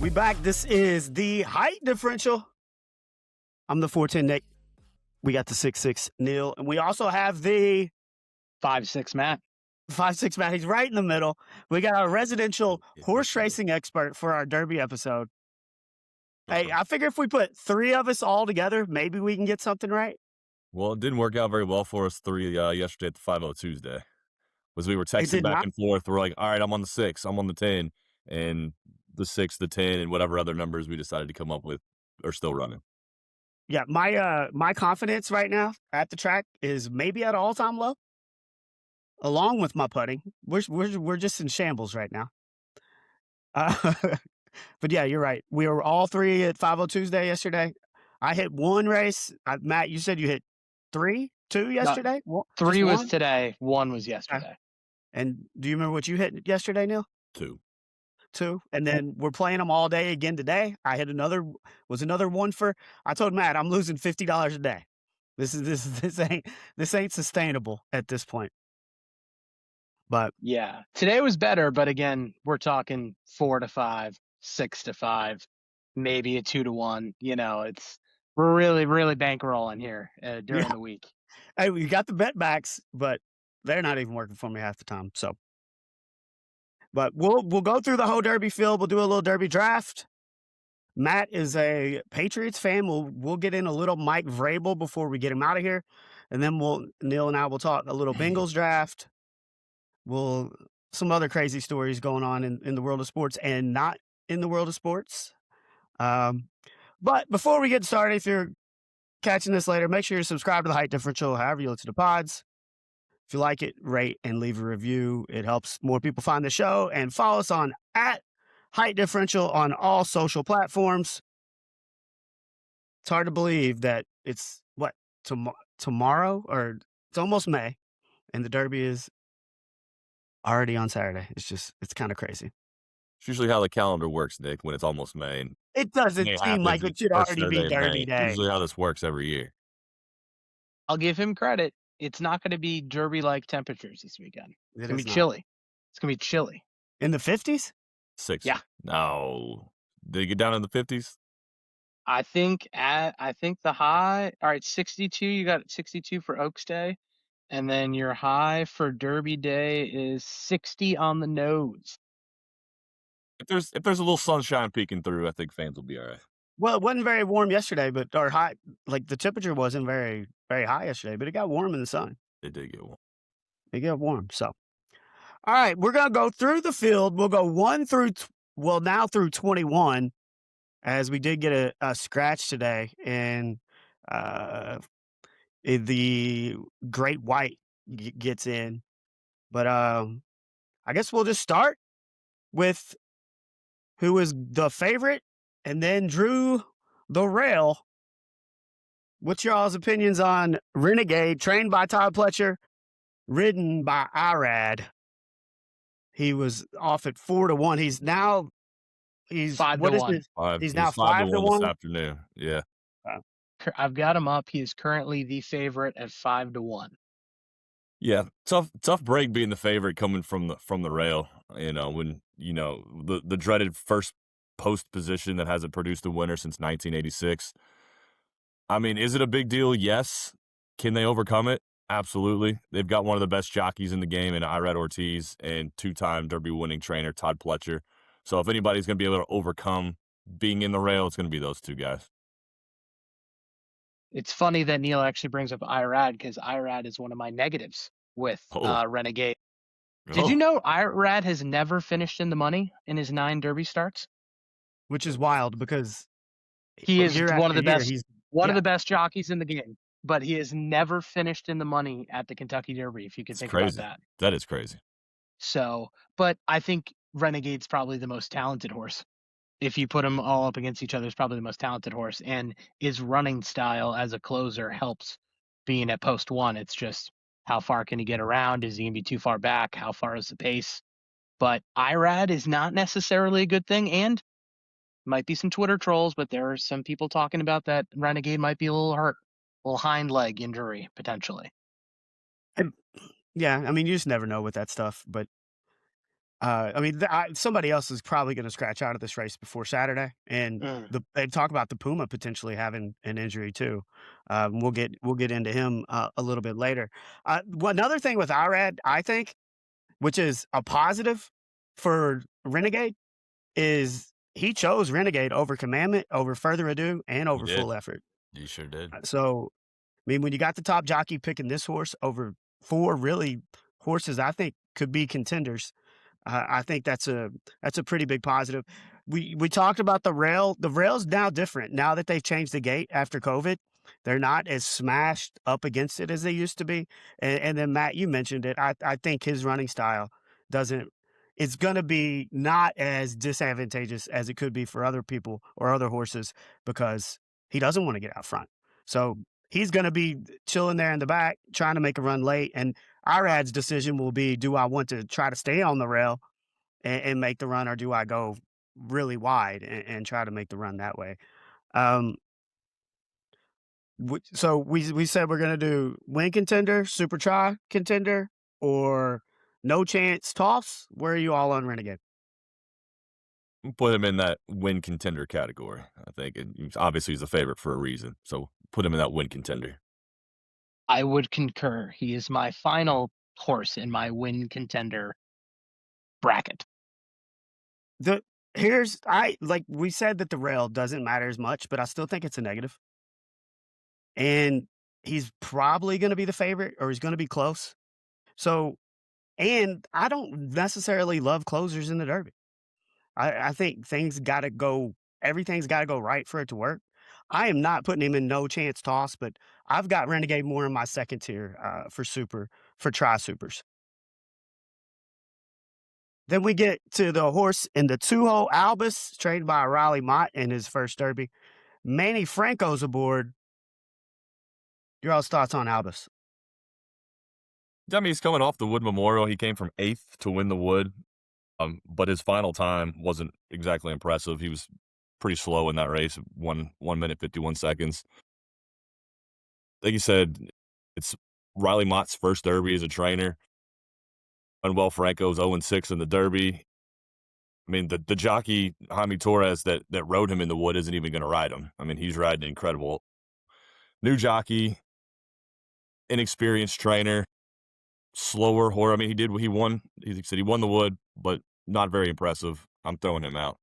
We back. This is the Height Differential. I'm the 410 Nick. We got the 6'6 Neil. And we also have the 5'6 Matt. 5'6 Matt. He's right in the middle. We got our residential horse racing expert for our Derby episode. Hey, I figure if we put three of us all together, maybe we can get something right. Well, it didn't work out very well for us yesterday at the 5-0 Tuesday. Was we were texting back and forth. We're like, all right, I'm on the 6, I'm on the 10, and the 6, the 10, and whatever other numbers we decided to come up with are still running. Yeah, my confidence right now at the track is maybe at an all-time low. Along with my putting, we're just in shambles right now. But yeah, you're right. We were all three at 5-0 Tuesday yesterday. I hit one race. Matt, you said you hit two yesterday? No, 3 was today. 1 was yesterday. And do you remember what you hit yesterday, Neil? 2. And then we're playing them all day again today. I hit another one for, I told Matt, I'm losing $50 a day. This ain't sustainable at this point. But yeah, today was better. But again, we're talking 4 to 5, 6 to 5, maybe a 2 to 1. You know, we're really, really bankrolling here during the week. Hey, we got the bet backs, but they're not even working for me half the time. So, but we'll go through the whole Derby field. We'll do a little Derby draft. Matt is a Patriots fan. We'll get in a little Mike Vrabel before we get him out of here, and then Neil and I will talk a little Bengals draft. Some other crazy stories going on in the world of sports and not in the world of sports. But before we get started, if you're catching this later, make sure you're subscribed to the Height Differential, however you listen to pods. If you like it, rate and leave a review. It helps more people find the show. And follow us on @Height Differential on all social platforms. It's hard to believe that it's tomorrow, or it's almost May, and the Derby is already on Saturday. It's kind of crazy. It's usually how the calendar works, Nick, when it's almost May. And it doesn't seem like it should already be Derby Day. Usually how this works every year. I'll give him credit. It's not going to be Derby-like temperatures this weekend. It's going to be chilly. It's going to be chilly. In the 50s? 6. Yeah. No. Did it get down in the 50s? I think the high, all right, 62. You got 62 for Oaks Day. And then your high for Derby Day is 60 on the nose. If there's a little sunshine peeking through, I think fans will be all right. Well, it wasn't very warm yesterday, but our high, like the temperature wasn't very, very high yesterday, but it got warm in the sun. It did get warm. It got warm. So, all right, we're going to go through the field. We'll go now through 21, as we did get a scratch today, and the Great White gets in. But I guess we'll just start with who was the favorite and then drew the rail. What's y'all's opinions on Renegade, trained by Todd Pletcher, ridden by Irad? He was off at 4 to 1. He's 5 to 1. He's now 5 to 1 this afternoon. Yeah. I've got him up. He is currently the favorite at 5 to 1. Yeah, tough break being the favorite coming from the rail. When the dreaded first post position that hasn't produced a winner since 1986. I mean, is it a big deal? Yes. Can they overcome it? Absolutely. They've got one of the best jockeys in the game in Irad Ortiz and 2-time Derby winning trainer Todd Pletcher. So if anybody's going to be able to overcome being in the rail, it's going to be those two guys. It's funny that Neil actually brings up Irad, because Irad is one of my negatives with Renegade. Did you know Irad has never finished in the money in his 9 Derby starts? Which is wild, because he is one of the best. He's one of the best jockeys in the game, but he has never finished in the money at the Kentucky Derby. If you can think about that, that is crazy. So, but I think Renegade's probably the most talented horse. If you put them all up against each other, is probably the most talented horse, and his running style as a closer helps being at post 1. It's just how far can he get around? Is he going to be too far back? How far is the pace? But Irad is not necessarily a good thing, and might be some Twitter trolls, but there are some people talking about that Renegade might be a little hurt, a little hind leg injury potentially. Yeah, I mean, you just never know with that stuff, but I mean, somebody else is probably going to scratch out of this race before Saturday, and Mm. they talk about the Puma potentially having an injury too. We'll get into him a little bit later. Another thing with Irad, I think, which is a positive for Renegade, is he chose Renegade over Commandment, over Further Ado, and You over did. Full Effort. You sure did. So, I mean, when you got the top jockey picking this horse over four really horses, I think could be contenders. I think that's a pretty big positive. We talked about the rail. The rail's now different now that they've changed the gate after COVID. They're not as smashed up against it as they used to be. And then Matt, you mentioned it. I think his running style doesn't. It's going to be not as disadvantageous as it could be for other people or other horses because he doesn't want to get out front. So he's going to be chilling there in the back, trying to make a run late. And Irad's decision will be, do I want to try to stay on the rail and make the run, or do I go really wide and try to make the run that way? Um, so we said we're gonna do win contender, super try contender, or no chance toss. Where are you all on Renegade? Put him in that win contender category, I think. And obviously, he's a favorite for a reason. So put him in that win contender. I would concur. He is my final horse in my win contender bracket. The here's I like we said that the rail doesn't matter as much, but I still think it's a negative. And he's probably going to be the favorite, or he's going to be close. So, and I don't necessarily love closers in the Derby. I think everything's got to go right for it to work. I am not putting him in no chance toss, but I've got Renegade more in my second tier for tri supers. Then we get to the horse in the 2-hole Albus, trained by Riley Mott in his first Derby. Manny Franco's aboard. Your all's thoughts on Albus? I mean, he's coming off the Wood Memorial. He came from 8th to win the Wood, but his final time wasn't exactly impressive. He was pretty slow in that race, 1 minute, 51 seconds. Like you said, it's Riley Mott's first Derby as a trainer. Manuel Franco's 0-6 in the Derby. I mean, the jockey, Jaime Torres, that rode him in the Wood isn't even going to ride him. I mean, he's riding incredible. New jockey, inexperienced trainer, slower horse. I mean, he won. He said he won the Wood, but not very impressive. I'm throwing him out.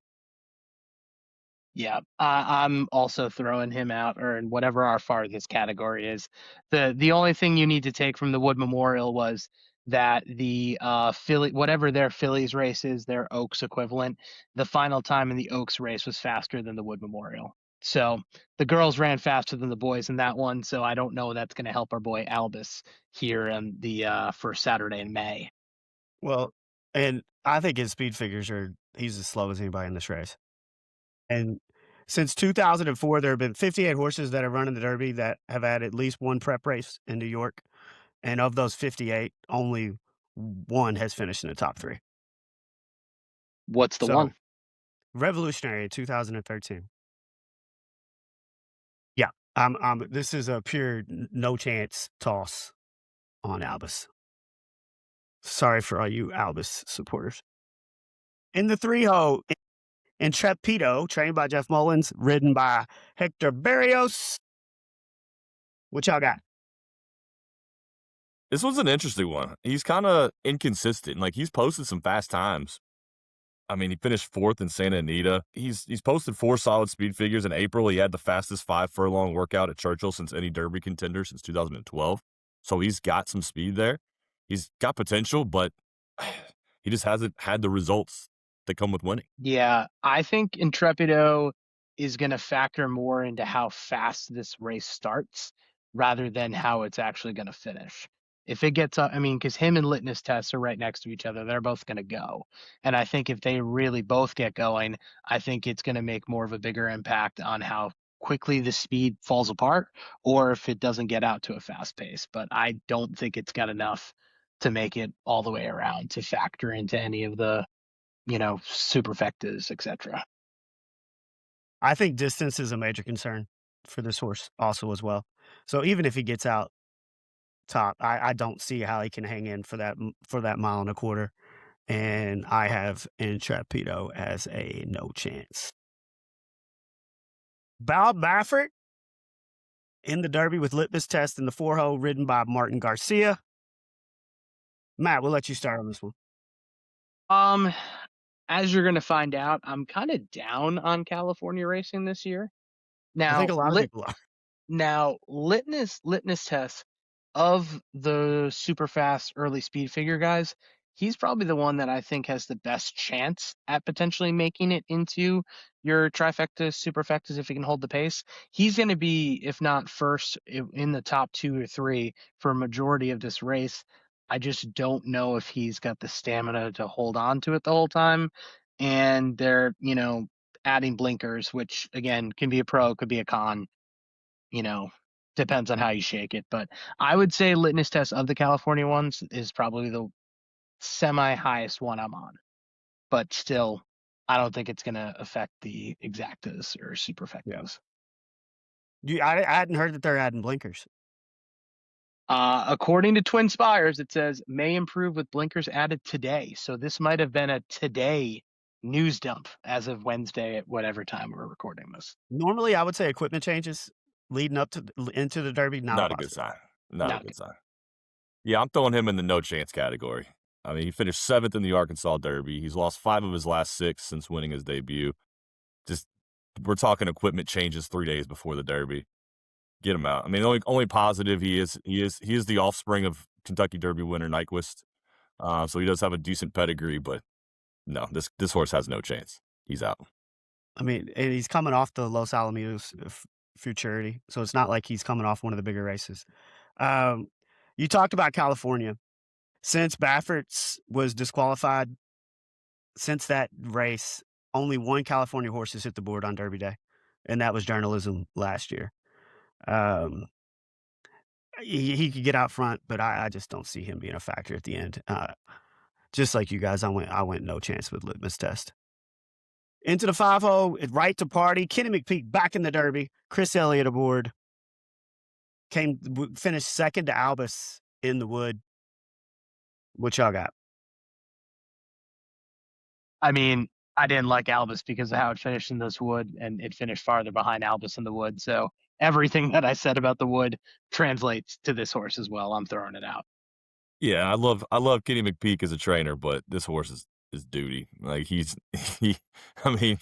Yeah, I'm also throwing him out, or in whatever our farthest category is. The only thing you need to take from the Wood Memorial was that the Philly, whatever their Phillies race is, their Oaks equivalent, the final time in the Oaks race was faster than the Wood Memorial. So the girls ran faster than the boys in that one. So I don't know that's going to help our boy Albus here in the for Saturday in May. Well, and I think his speed figures he's as slow as anybody in this race. And since 2004, there have been 58 horses that have run in the Derby that have had at least one prep race in New York. And of those 58, only one has finished in the top three. What's the So, one? Revolutionary in 2013. Yeah, this is a pure no chance toss on Albus. Sorry for all you Albus supporters. In the 3-hole, Intrepido, trained by Jeff Mullins, ridden by Hector Barrios. What y'all got? This was an interesting one. He's kind of inconsistent. Like, he's posted some fast times. I mean, he finished 4th in Santa Anita. He's posted 4 solid speed figures in April. He had the fastest 5-furlong workout at Churchill since any Derby contender since 2012. So he's got some speed there. He's got potential, but he just hasn't had the results that come with winning. Yeah, I think Intrepido is going to factor more into how fast this race starts rather than how it's actually going to finish. If it gets up, I mean, because him and Litmus Test are right next to each other, they're both going to go. And I think if they really both get going, I think it's going to make more of a bigger impact on how quickly the speed falls apart or if it doesn't get out to a fast pace. But I don't think it's got enough to make it all the way around to factor into any of the superfectas, etc. I think distance is a major concern for this horse also as well. So even if he gets out top, I don't see how he can hang in for that 1.25 miles. and I have Intrepido as a no chance. Bob Baffert in the Derby with litmus test in the 4-hole, ridden by Martin Garcia. Matt, we'll let you start on this one. As you're going to find out, I'm kind of down on California racing this year. I think a lot of people are. Now, litmus test of the super fast early speed figure guys, he's probably the one that I think has the best chance at potentially making it into your trifecta superfectas if he can hold the pace. He's going to be, if not first, in the top 2 or 3 for a majority of this race. I just don't know if he's got the stamina to hold on to it the whole time. And they're, adding blinkers, which again can be a pro, could be a con. Depends on how you shake it. But I would say litmus test of the California ones is probably the semi highest one I'm on. But still, I don't think it's going to affect the exactas or superfectas. Yeah. I hadn't heard that they're adding blinkers. According to Twin Spires, it says may improve with blinkers added today. So this might have been a today news dump as of Wednesday at whatever time we're recording this. Normally, I would say equipment changes leading up to into the Derby. Not a good sign. Not a good sign. Yeah, I'm throwing him in the no chance category. I mean, he finished 7th in the Arkansas Derby. He's lost 5 of his last 6 since winning his debut. Just, we're talking equipment changes 3 days before the Derby. Get him out. I mean, the only positive he is the offspring of Kentucky Derby winner Nyquist. So he does have a decent pedigree, but no, this horse has no chance. He's out. I mean, and he's coming off the Los Alamitos Futurity, so it's not like he's coming off one of the bigger races. You talked about California. Since Baffert's was disqualified, since that race, only one California horse has hit the board on Derby Day, and that was Journalism last year. He could get out front, but I just don't see him being a factor at the end. Just like you guys, I went no chance with litmus test. Into the 5-0, right to party. Kenny McPeak back in the Derby. Chris Elliott aboard. Finished second to Albus in the Wood. What y'all got? I mean, I didn't like Albus because of how it finished in this Wood, and it finished farther behind Albus in the Wood. So everything that I said about the Wood translates to this horse as well. I'm throwing it out. Yeah, I love Kenny McPeak as a trainer, but this horse is duty. Like I mean,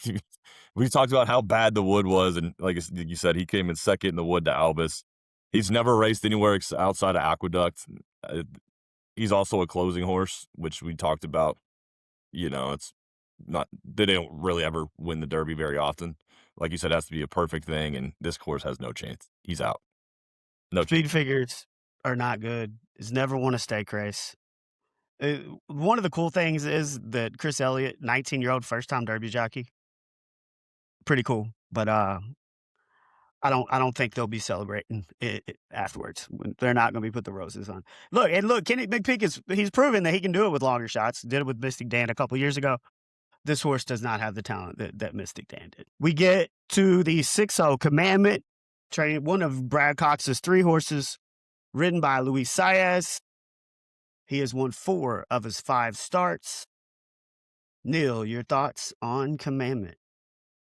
we talked about how bad the Wood was, and like you said, he came in second in the Wood to Albus. He's never raced anywhere outside of Aqueduct. He's also a closing horse, which we talked about. It's not, they don't really ever win the Derby very often. Like you said, it has to be a perfect thing, and this horse has no chance. He's out. No Speed figures are not good. He's never won a stake race. One of the cool things is that Chris Elliott, 19-year-old first-time Derby jockey, pretty cool. But I don't think they'll be celebrating it afterwards. They're not going to be put the roses on. Look, Kenny McPeak he's proven that he can do it with longer shots. Did it with Mystic Dan a couple years ago. This horse does not have the talent that Mystic Dan did. We get to the 6-0 Commandment, trained one of Brad Cox's 3 horses, ridden by Luis Saez. He has won 4 of his 5 starts. Neil, your thoughts on Commandment?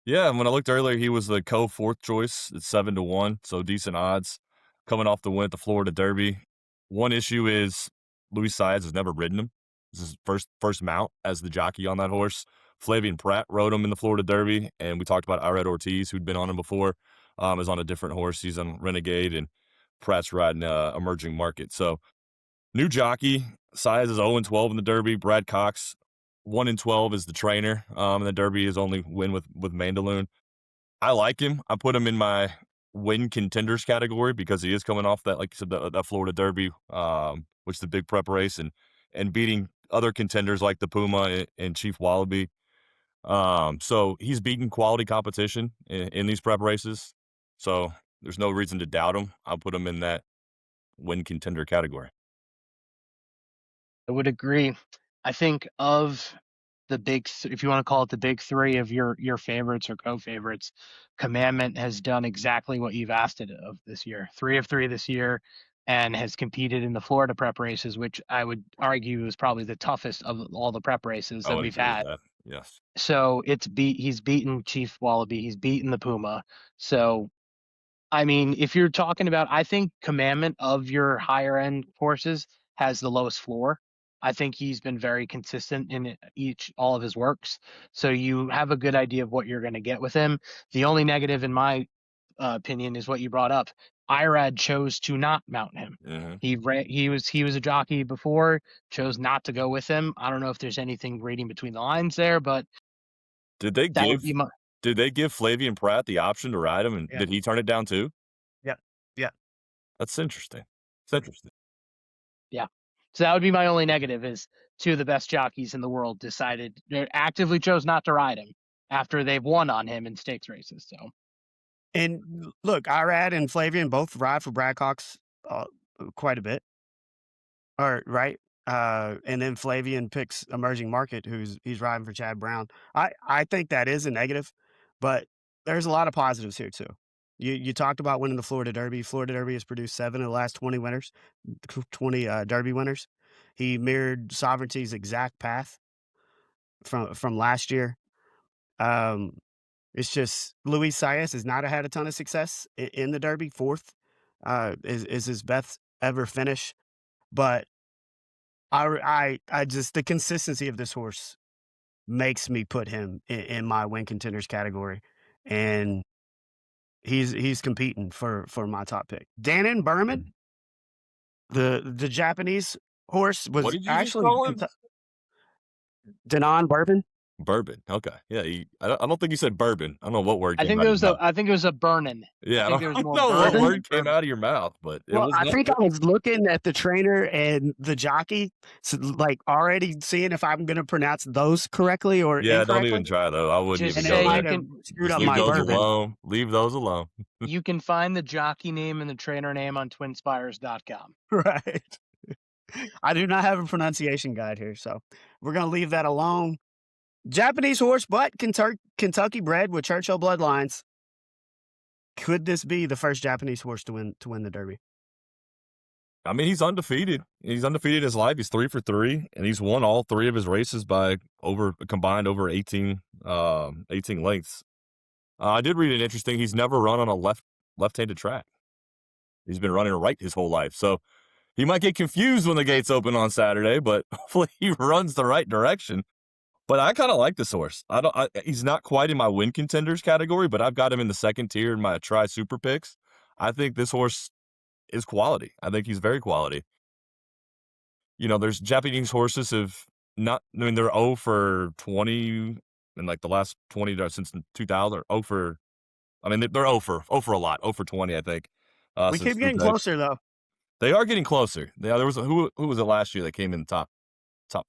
Yeah, when I looked earlier, he was the co-4th choice at 7-1, so decent odds. Coming off the win at the Florida Derby. One issue is Luis Saez has never ridden him. This is his first mount as the jockey on that horse. Flavian Pratt rode him in the Florida Derby, and we talked about Ired Ortiz, who'd been on him before, is on a different horse. He's on Renegade, and Pratt's riding Emerging Market. So, new jockey. Saez is 0-12 in the Derby. Brad Cox, 1-12 is the trainer. And the Derby is only win with Mandaloon. I like him. I put him in my win contenders category because he is coming off that, like you said, that Florida Derby, which is the big prep race, and beating other contenders like the Puma and Chief Wallaby. So he's beaten quality competition in these prep races. So there's no reason to doubt him. I'll put him in that win contender category. I would agree. I think of the if you want to call it the big 3 of your favorites or co-favorites, Commandment has done exactly what you've asked it of this year. 3 of 3 this year, and has competed in the Florida prep races, which I would argue is probably the toughest of all the prep races I that would we've agree with had. that. Yes. So he's beaten Chief Wallaby, he's beaten the Puma. So I mean, if you're talking about, I think Commandment of your higher end horses has the lowest floor. I think he's been very consistent in all of his works. So you have a good idea of what you're going to get with him. The only negative, in my opinion, is what you brought up. Irad chose to not mount him. Mm-hmm. He was a jockey before, chose not to go with him. I don't know if there's anything reading between the lines there, but Did they that would give be my. Did they give Flavian Pratt the option to ride him, and Yeah. did he turn it down too? Yeah. Yeah. That's interesting. It's interesting. Yeah. So that would be my only negative is two of the best jockeys in the world actively chose not to ride him after they've won on him in stakes races. So And look, Irad and Flavian both ride for Brad Cox quite a bit. Right. And then Flavian picks Emerging Market, he's riding for Chad Brown. I think that is a negative, but there's a lot of positives here too. You talked about winning the Florida Derby. Florida Derby has produced 7 of the last 20 winners, 20 Derby winners. He mirrored Sovereignty's exact path from last year. It's just Luis Saez has not had a ton of success in the Derby. Fourth is his best ever finish, but I just the consistency of this horse makes me put him in my win contenders category, and he's competing for my top pick. Danon Berman, the Japanese horse, What was did you just actually call him? Danon Bourbon. Bourbon. Okay. Yeah. I don't think you said bourbon. I don't know what word I came think out it of was your mouth. I think it was a burnin'. Yeah, I think there was I more don't know what bourbon word than came bourbon. out of your mouth, but it Well, was I not think good. I was looking at the trainer and the jockey, so, like already seeing if I'm going to pronounce those correctly or Yeah, don't incorrectly, even try though. I wouldn't Just even and go it say there. might have screwed Just up leave my those bourbon. alone. Leave those alone. you can find the jockey name and the trainer name on twinspires.com. Right. I do not have a pronunciation guide here, so we're going to leave that alone. Japanese horse, but Kentucky bred with Churchill bloodlines. Could this be the first Japanese horse to win the Derby? I mean, he's undefeated. He's undefeated in his life. He's 3 for 3, and he's won all 3 of his races by combined over 18 lengths. I did read it interesting. He's never run on a left-handed track. He's been running right his whole life. So he might get confused when the gates open on Saturday, but hopefully he runs the right direction. But I kind of like this horse. He's not quite in my win contenders category, but I've got him in the second tier in my try super picks. I think this horse is quality. I think he's very quality. There's Japanese horses they're 0 for 20 in like the last 20 since 2000, or 0 for, I mean, they're 0 for a lot, 0 for 20, I think. We Since keep getting 2000. closer, though. They are getting closer. Yeah, there was who was it last year that came in the top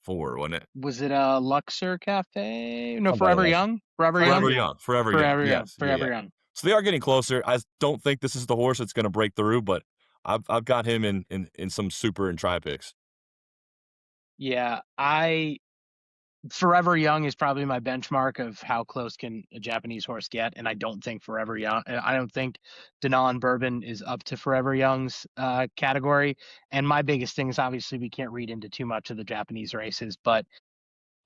4, wasn't it? Was it Luxor Cafe? No, Somebody Forever like Young? Forever Young? Forever Young. Yes. Forever Yeah. Young. So they are getting closer. I don't think this is the horse that's going to break through, but I've got him in some super and try picks. Yeah, Forever Young is probably my benchmark of how close can a Japanese horse get, and I don't think Danon Bourbon is up to Forever Young's category. And my biggest thing is obviously we can't read into too much of the Japanese races, but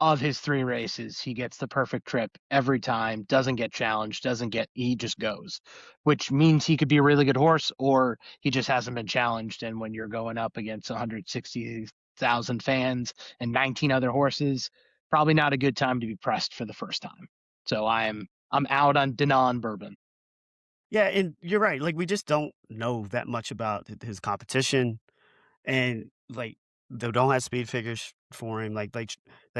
of his 3 races, he gets the perfect trip every time, doesn't get challenged, he just goes, which means he could be a really good horse, or he just hasn't been challenged. And when you're going up against 160,000 fans and 19 other horses, probably not a good time to be pressed for the first time. So I'm out on Danon Bourbon. Yeah, and you're right. Like, we just don't know that much about his competition, and like they don't have speed figures for him. Like they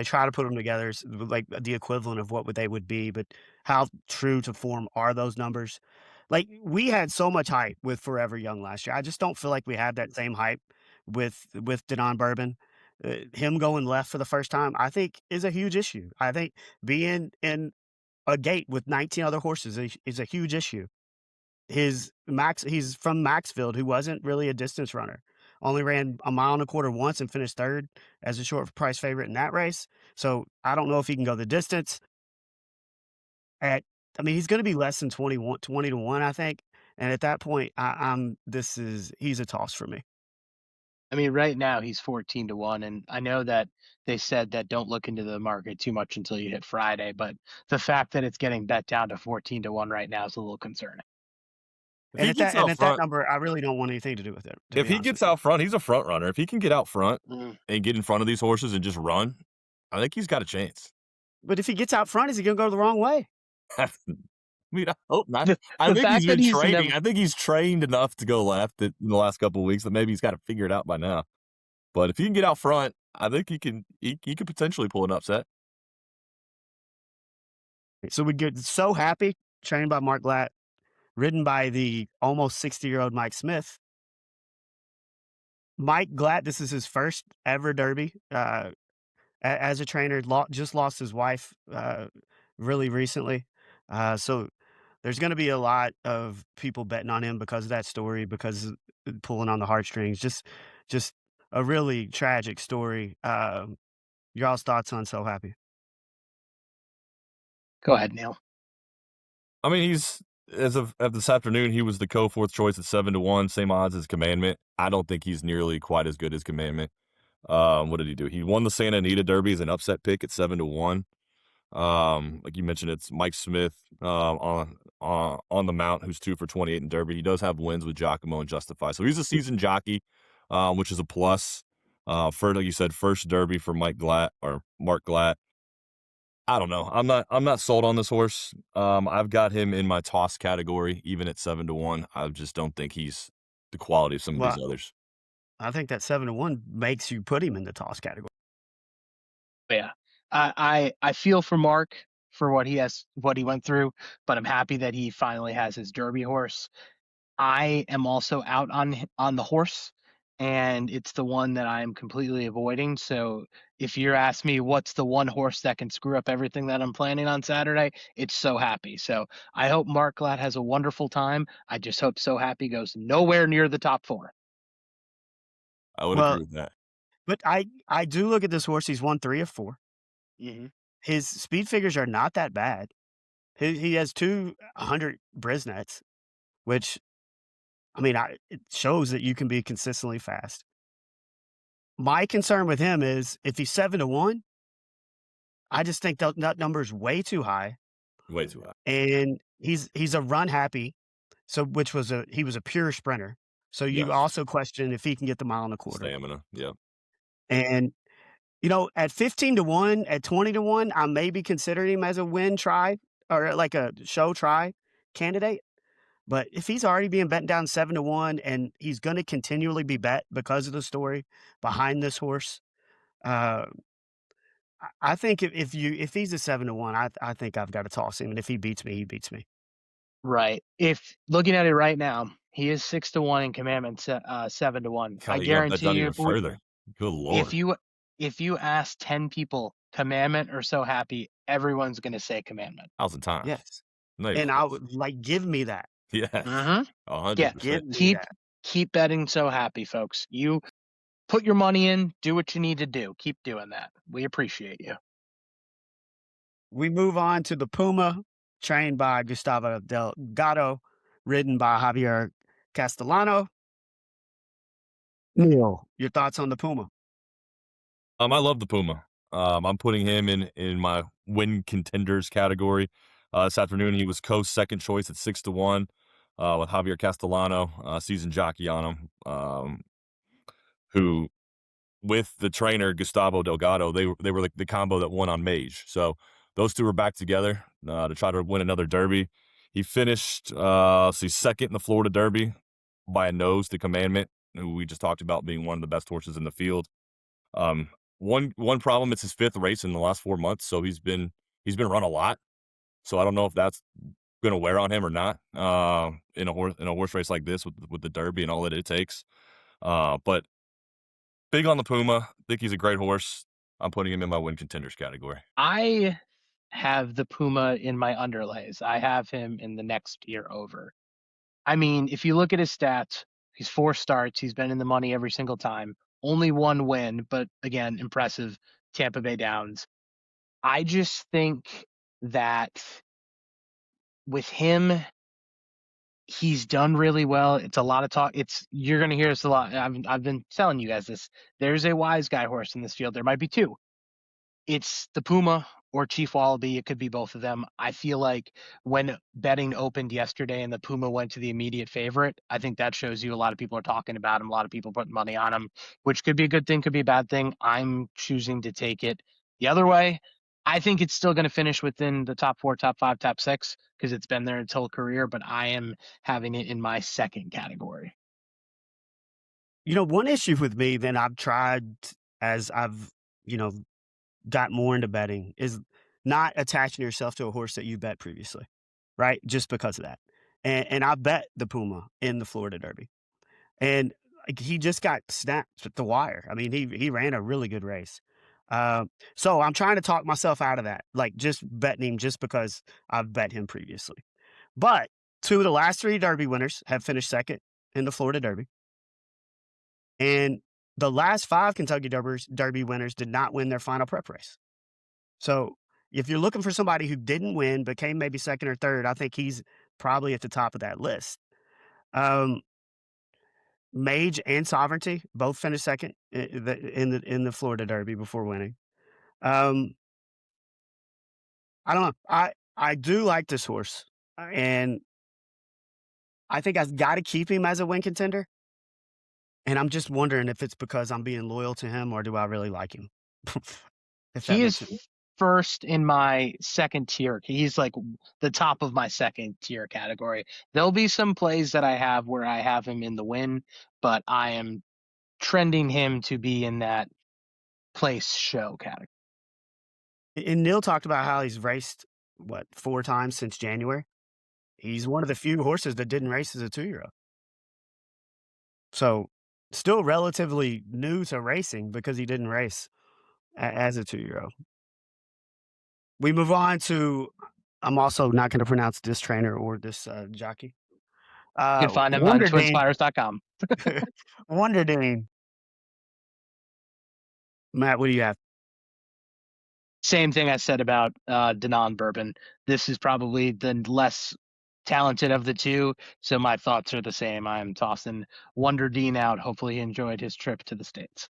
try to put them together, like the equivalent of what they would be, but how true to form are those numbers? Like, we had so much hype with Forever Young last year. I just don't feel like we had that same hype with Danon Bourbon. Him going left for the first time, I think, is a huge issue. I think being in a gate with 19 other horses is a huge issue. He's from Maxfield, who wasn't really a distance runner. Only ran a mile and a quarter once and finished third as a short price favorite in that race. So I don't know if he can go the distance. I mean, he's going to be less than 20 to 1, I think. And at that point, he's a toss for me. I mean, right now he's 14-1, and I know that they said that don't look into the market too much until you hit Friday, but the fact that it's getting bet down to 14-1 right now is a little concerning. If he gets And out at that front, number, I really don't want anything to do with it, to if be he honest gets with you. out front, he's a front runner. If he can get out front Mm. and get in front of these horses and just run, I think he's got a chance. But if he gets out front, is he gonna go the wrong way? I mean, I hope not. The, I the think he's fact that been he's training. never I think he's trained enough to go left in the last couple of weeks that maybe he's got to figure it out by now. But if he can get out front, I think he can. He could potentially pull an upset. So we get so happy, trained by Mark Glatt, ridden by the almost 60-year-old Mike Smith. Mike Glatt, this is his first ever Derby. As a trainer, just lost his wife really recently. So there's going to be a lot of people betting on him because of that story, because pulling on the heartstrings. Just a really tragic story. Y'all's thoughts on So Happy? Go ahead, Neil. I mean, he's as of this afternoon, he was the fourth choice at 7-1, same odds as Commandment. I don't think he's nearly quite as good as Commandment. What did he do? He won the Santa Anita Derby as an upset pick at 7-1. Like you mentioned, it's Mike Smith on the mount, who's 2 for 28 in Derby. He does have wins with Giacomo and Justify, so he's a seasoned jockey, which is a plus. For like you said, first Derby for Mike Glatt or Mark Glatt. I don't know. I'm not sold on this horse. I've got him in my toss category, even at 7-1. I just don't think he's the quality of some of Well, these others. I think that 7-1 makes you put him in the toss category. Yeah, I feel for Mark for what he went through, but I'm happy that he finally has his Derby horse. I am also out on the horse, and it's the one that I'm completely avoiding. So if you're asking me what's the one horse that can screw up everything that I'm planning on Saturday, it's So Happy. So I hope Mark Glatt has a wonderful time. I just hope So Happy goes nowhere near the top 4. I would agree Well, with that. but I do look at this horse. He's won 3 of 4. Mm-hmm. His speed figures are not that bad. He has 200 Brisnets, which, I mean, it shows that you can be consistently fast. My concern with him is if he's 7-1, I just think that number is way too high, Way too high. and he's a run happy, so he was a pure sprinter. So you Yes. also question if he can get the mile and a quarter. Stamina. Yeah. And at 15-1, at 20-1, I may be considering him as a win try or like a show try candidate. But if he's already being bet down 7-1 and he's going to continually be bet because of the story behind this horse, uh, I think if he's a 7-1, I think I've got to toss him. And if he beats me, he beats me. Right. If looking at it right now, he is 6-1 in Commandment, 7-1. I God, you got that guarantee done you, even further. Good Lord. if you ask 10 people Commandment or So Happy, everyone's going to say Commandment. 1,000 times. Yes. No, And I would give me that. yes. Mm-hmm. 100%. Yeah. Give me that. Keep betting So Happy, folks. You put your money in, do what you need to do. Keep doing that. We appreciate you. We move on to the Puma, trained by Gustavo Delgado, ridden by Javier Castellano. Neil, your thoughts on the Puma? I love the Puma. I'm putting him in my win contenders category. This afternoon, he was Coast's second choice at 6-1 with Javier Castellano, seasoned jockey on him, who, with the trainer Gustavo Delgado, they were like the combo that won on Mage. So those two were back together to try to win another Derby. He finished second in the Florida Derby by a nose to Commandment, who we just talked about being one of the best horses in the field. One problem, it's his 5th race in the last 4 months, so he's been run a lot. So I don't know if that's going to wear on him or not in a horse race like this with the Derby and all that it takes. But big on the Puma. Think he's a great horse. I'm putting him in my win contenders category. I have the Puma in my underlays. I have him in the next year over. I mean, if you look at his stats, he's 4 starts. He's been in the money every single time. Only 1 win, but again, impressive. Tampa Bay Downs. I just think that with him, He's done really well. It's a lot of talk. You're going to hear us a lot. I've been telling you guys this. There's a wise guy horse in this field. There might be two. It's the Puma or Chief Wallaby. It could be both of them. I feel like when betting opened yesterday and the Puma went to the immediate favorite, I think that shows you a lot of people are talking about him. A lot of people putting money on him, which could be a good thing, could be a bad thing. I'm choosing to take it the other way. I think it's still going to finish within the top 4, top 5, top 6 because it's been there its whole career, but I am having it in my second category. One issue with me that I've tried as I've, got more into betting is not attaching yourself to a horse that you bet previously, right? Just because of that. And I bet the Puma in the Florida Derby. And he just got snapped at the wire. I mean, he ran a really good race. So I'm trying to talk myself out of that, like just betting him just because I've bet him previously. But 2 of the last 3 Derby winners have finished second in the Florida Derby. And the last 5 Kentucky Derby winners did not win their final prep race. So if you're looking for somebody who didn't win but came maybe second or third, I think he's probably at the top of that list. Mage and Sovereignty both finished second in the Florida Derby before winning. I don't know. I do like this horse, and I think I've got to keep him as a win contender. And I'm just wondering if it's because I'm being loyal to him or do I really like him? If that He makes is sense. first in my second tier. He's like the top of my second tier category. There'll be some plays that I have where I have him in the win, but I am trending him to be in that place show category. And Neil talked about how he's raced, 4 times since January? He's one of the few horses that didn't race as a 2-year-old. So, still relatively new to racing because he didn't race as a 2-year-old. We move on to I'm also not gonna pronounce this trainer or this, jockey. You can find him on Wonder Dean. twinspires.com. Wonder Dean. Matt, what do you have? Same thing I said about Denon Bourbon. This is probably the less talented of the two, so my thoughts are the same. I'm tossing Wonder Dean out. Hopefully he enjoyed his trip to the States.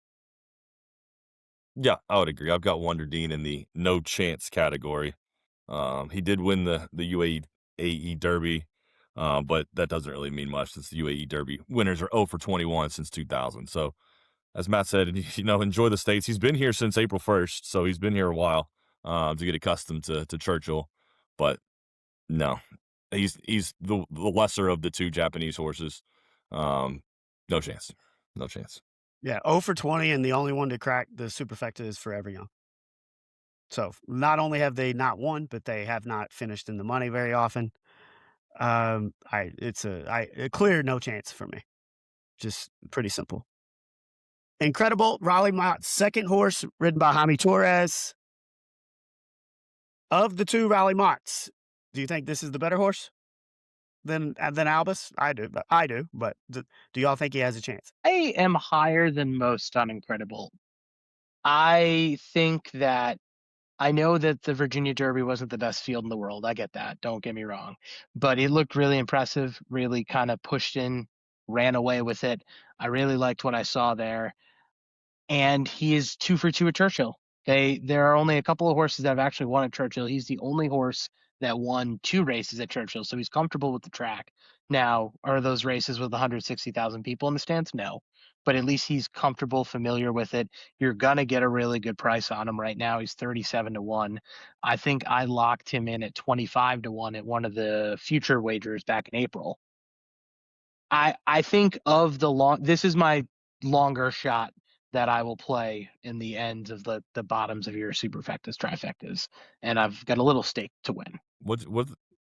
Yeah, I would agree. I've got Wonder Dean in the no chance category. He did win the UAE Derby, but that doesn't really mean much since the UAE Derby winners are 0 for 21 since 2000. So, as Matt said, enjoy the States. He's been here since April 1st, so he's been here a while to get accustomed to Churchill. But no, he's the lesser of the 2 Japanese horses. No chance. No chance. Yeah, 0 for 20, and the only one to crack the superfecta is Forever Young. So, not only have they not won, but they have not finished in the money very often. It's a clear no chance for me. Just pretty simple. Incredible Raleigh Mott's second horse, ridden by Jaime Torres. Of the 2 Raleigh Motts, do you think this is the better horse than Albus? I do, but do y'all think he has a chance? I am higher than most on Incredible. I think that I know that the Virginia Derby wasn't the best field in the world. I get that. Don't get me wrong. But it looked really impressive, really kind of pushed in, ran away with it. I really liked what I saw there. And he is 2 for 2 at Churchill. There are only a couple of horses that have actually won at Churchill. He's the only horse that won 2 races at Churchill, so he's comfortable with the track. Now, are those races with 160,000 people in the stands? No. But at least he's comfortable, familiar with it. You're going to get a really good price on him right now. He's 37 to 1. I think I locked him in at 25 to 1 at one of the future wagers back in April. I think of this is my longer shot that I will play in the ends of the bottoms of your superfectas, trifectas, and I've got a little stake to win. What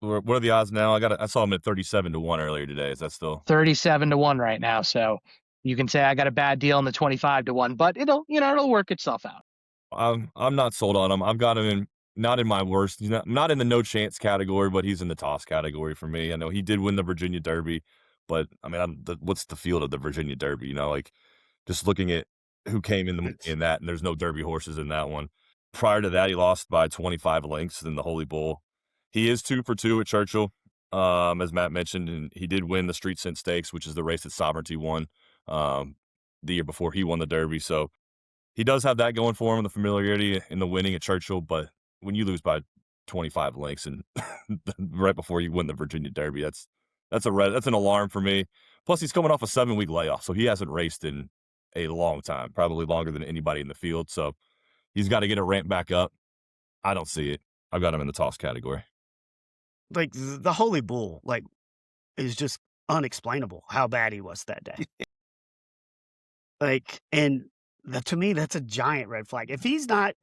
are the odds now? I saw him at 37 to 1 earlier today. Is that still 37 to 1 right now? So you can say I got a bad deal on the 25 to 1, but it'll work itself out. I'm not sold on him. I've got him not in my worst. He's not in the no chance category, but he's in the toss category for me. I know he did win the Virginia Derby, but I mean, what's the field of the Virginia Derby? Like just looking at who came in that, and there's no Derby horses in that one. Prior to that, he lost by 25 lengths in the Holy Bull. He is 2 for 2 at Churchill. as Matt mentioned, and he did win the Street Scent Stakes, which is the race that Sovereignty won the year before he won the Derby. So he does have that going for him, the familiarity and the winning at Churchill. But when you lose by 25 lengths and right before you win the Virginia Derby, that's an alarm for me. Plus, he's coming off a 7-week layoff, so he hasn't raced in a long time, probably longer than anybody in the field. So he's got to get a ramp back up. I don't see it. I've got him in the toss category. Like the Holy Bull, like, is just unexplainable how bad he was that day. Like, and to me, that's a giant red flag. If he's not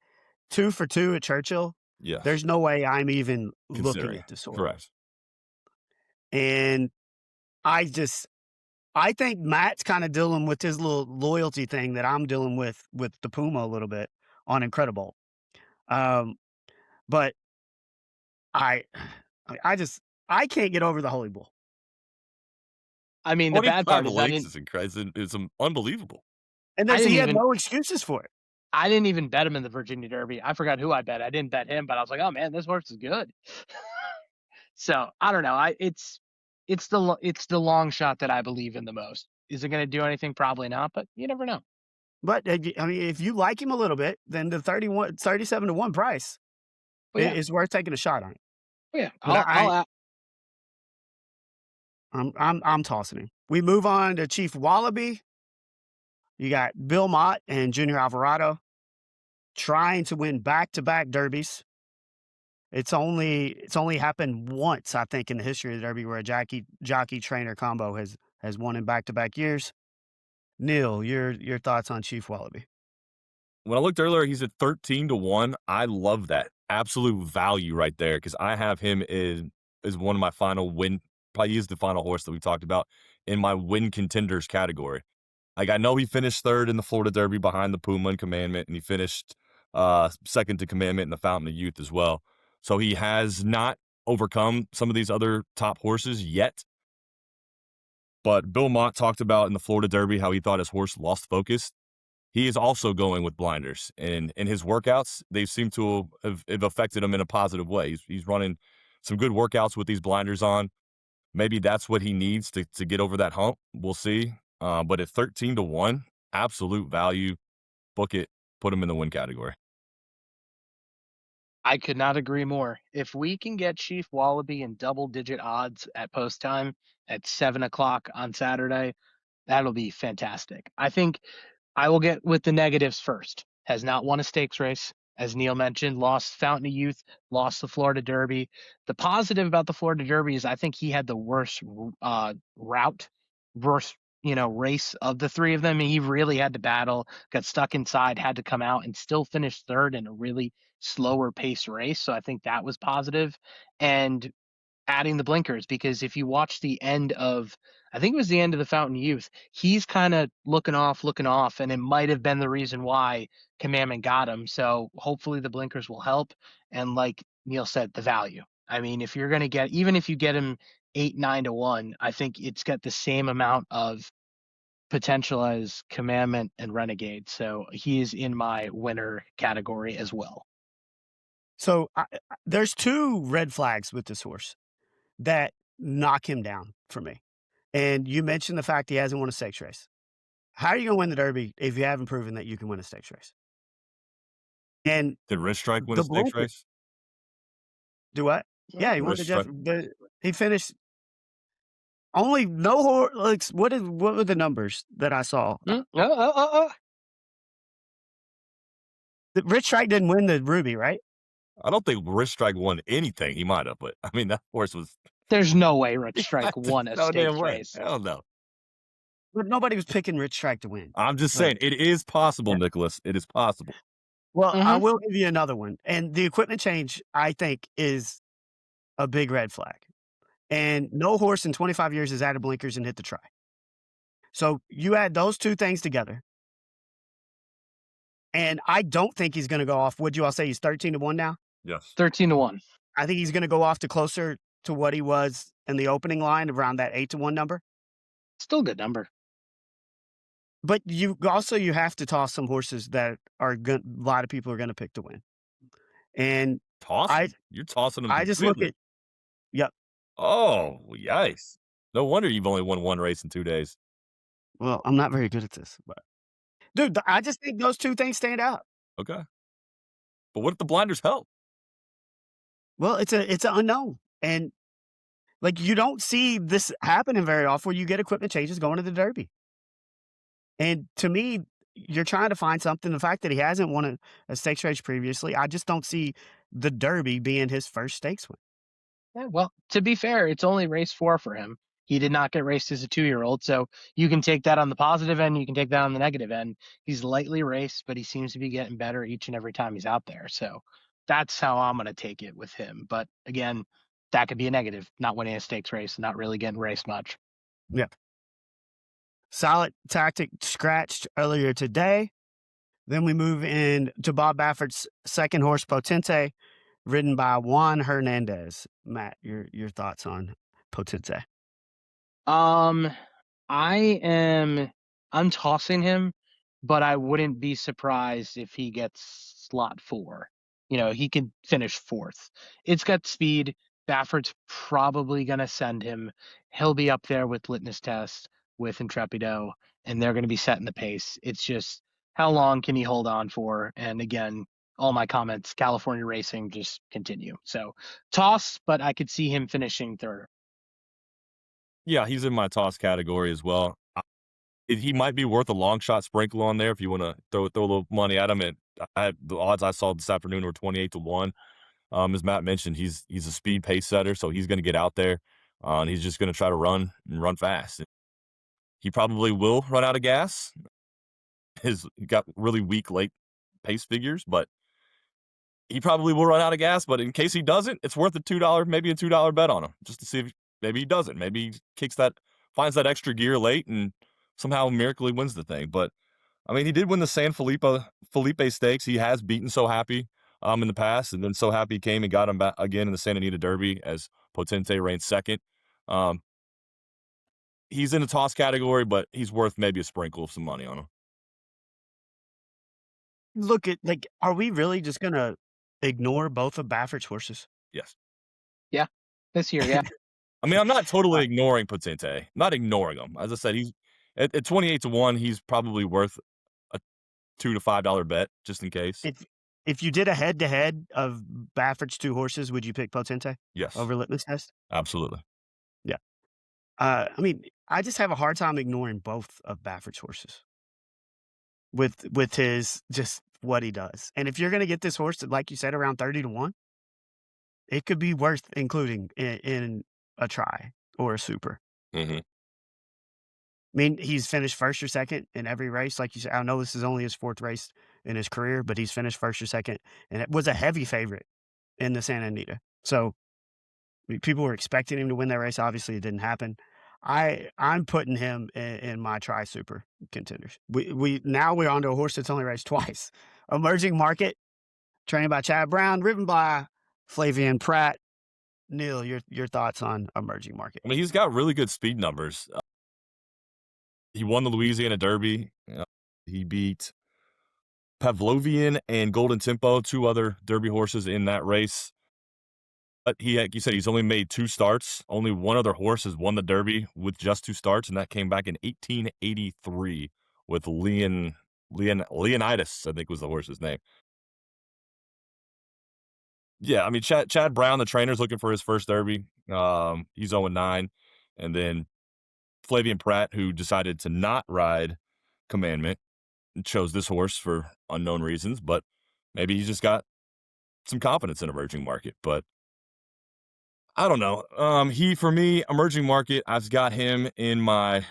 2 for 2 at Churchill, Yes. there's no way I'm even looking Considering. at this horse. Correct. And I think Matt's kind of dealing with his little loyalty thing that I'm dealing with the Puma a little bit on Incredible. But I can't get over the Holy Bull. I mean, the bad part is it's unbelievable. And he had no excuses for it. I didn't even bet him in the Virginia Derby. I forgot who I bet. I didn't bet him, but I was like, oh man, this horse is good. So I don't know. It's the long shot that I believe in the most. Is it going to do anything? Probably not, but you never know. But I mean, if you like him a little bit, then the 37-1 price is worth taking a shot on. Yeah, I'm tossing him. We move on to Chief Wallaby. You got Bill Mott and Junior Alvarado trying to win back-to-back derbies. It's only happened once, I think, in the history of the Derby where a jockey trainer combo has won in back-to-back years. Neil, your thoughts on Chief Wallaby? When I looked earlier, he's at 13-1. I love that absolute value right there because I have him as one of my final win. Probably is the final horse that we talked about in my win contenders category. Like, I know he finished third in the Florida Derby behind the Puma and Commandment, and he finished second to Commandment in the Fountain of Youth as well. So he has not overcome some of these other top horses yet. But Bill Mott talked about in the Florida Derby how he thought his horse lost focus. He is also going with blinders. And in his workouts, they seem to have affected him in a positive way. He's running some good workouts with these blinders on. Maybe that's what he needs to get over that hump. We'll see. But at 13-1, absolute value. Book it. Put him in the win category. I could not agree more. If we can get Chief Wallaby in double-digit odds at post time at 7 o'clock on Saturday, that'll be fantastic. I think I will get with the negatives first. Has not won a stakes race, as Neil mentioned, lost Fountain of Youth, lost the Florida Derby. The positive about the Florida Derby is I think he had the worst route, worst race of the three of them. He really had to battle, got stuck inside, had to come out, and still finished third in a really slower pace race. So I think that was positive. And adding the blinkers, because if you watch the end of, I think it was the end of the Fountain Youth, he's kind of looking off, and it might have been the reason why Commandment got him. So hopefully the blinkers will help. And like Neil said, the value. I mean, if you're going to even if you get him 8-9-1, I think it's got the same amount of potential as Commandment and Renegade. So he is in my winner category as well. So there's 2 red flags with this horse that knock him down for me. And you mentioned the fact he hasn't won a stakes race. How are you going to win the Derby if you haven't proven that you can win a stakes race? And did Rich Strike win a stakes race? Do what? Yeah, he won he finished only no horse. Like, what were the numbers that I saw? Rich Strike didn't win the Ruby, right? I don't think Rich Strike won anything. He might have, but I mean, that horse was. There's no way Rich Strike won a stakes race. Hell no. But nobody was picking Rich Strike to win. I'm just saying, it is possible, Nicholas. It is possible. Well, I will give you another one. And the equipment change, I think, is a big red flag. And no horse in 25 years has added blinkers and hit the try. So you add those 2 things together. And I don't think he's going to go off. Would you all say he's 13-1 now? Yes. 13-1. I think he's going to go off to closer to what he was in the opening line, around that 8-1 number. Still a good number. But you have to toss some horses that a lot of people are going to pick to win. And you're tossing them. I just look at, yep. Oh, yikes. No wonder you've only won one race in 2 days. Well, I'm not very good at this, but dude, I just think those two things stand out. Okay. But what if the blinders help? Well, it's an unknown, and like you don't see this happening very often. Where you get equipment changes going to the Derby, and to me, you're trying to find something. The fact that he hasn't won a stakes race previously, I just don't see the Derby being his first stakes win. Yeah, well, to be fair, it's only race 4 for him. He did not get raced as a 2-year-old, so you can take that on the positive end, you can take that on the negative end. He's lightly raced, but he seems to be getting better each and every time he's out there. So that's how I'm going to take it with him. But again, that could be a negative, not winning a stakes race, not really getting raced much. Yeah. Solid tactic scratched earlier today. Then we move in to Bob Baffert's second horse, Potente, ridden by Juan Hernandez. Matt, your thoughts on Potente? Um, I'm tossing him, but I wouldn't be surprised if he gets slot 4. He can finish 4th. It's got speed. Baffert's probably going to send him. He'll be up there with Litmus Test, with Intrepido, and they're going to be setting the pace. It's just how long can he hold on for? And again, all my comments, California racing, just continue. So toss, but I could see him finishing 3rd. Yeah, he's in my toss category as well. He might be worth a long shot sprinkle on there if you want to throw a little money at him. And the odds I saw this afternoon were 28-1. As Matt mentioned, he's a speed pace setter, so he's going to get out there and he's just going to try to run and run fast. He probably will run out of gas. He got really weak late pace figures, but he probably will run out of gas. But in case he doesn't, it's worth maybe a $2 bet on him, just to see if maybe he doesn't. Maybe he finds that extra gear late and somehow miraculously wins the thing. But I mean, he did win the San Felipe Stakes. He has beaten So Happy in the past, and then So Happy came and got him back again in the Santa Anita Derby as Potente reigned second. He's in the toss category, but he's worth maybe a sprinkle of some money on him. Look at are we really just gonna ignore both of Baffert's horses? Yes. Yeah, this year, yeah. I mean, I'm not totally ignoring Potente. Not ignoring him. As I said, he's at 28-1. He's probably worth a $2 to $5 bet just in case. If you did a head to head of Baffert's two horses, would you pick Potente? Yes, over Litmus Test? absolutely. Yeah. I mean, I just have a hard time ignoring both of Baffert's horses with his just what he does. And if you're going to get this horse, like you said, around 30-1, it could be worth including in a try or a super. Mm-hmm. I mean, he's finished first or second in every race. Like you said, I know this is only his 4th race in his career, but he's finished first or second, and it was a heavy favorite in the Santa Anita. So people were expecting him to win that race. Obviously, it didn't happen. I'm putting him in my try super contenders. Now we're on to a horse that's only raced twice. Emerging Market, trained by Chad Brown, driven by Flavien Prat. Neil, your thoughts on Emerging Market? I mean, he's got really good speed numbers. He won the Louisiana Derby. He beat Pavlovian and Golden Tempo, 2 other Derby horses in that race. But like you said, he's only made 2 starts. Only one other horse has won the Derby with just 2 starts, and that came back in 1883 with Leonidas, I think was the horse's name. Yeah, I mean, Chad Brown, the trainer's looking for his first Derby. He's 0-9. And then Flavien Prat, who decided to not ride Commandment, and chose this horse for unknown reasons, but maybe he's just got some confidence in Emerging Market. But I don't know. For me, Emerging Market, I've got him in my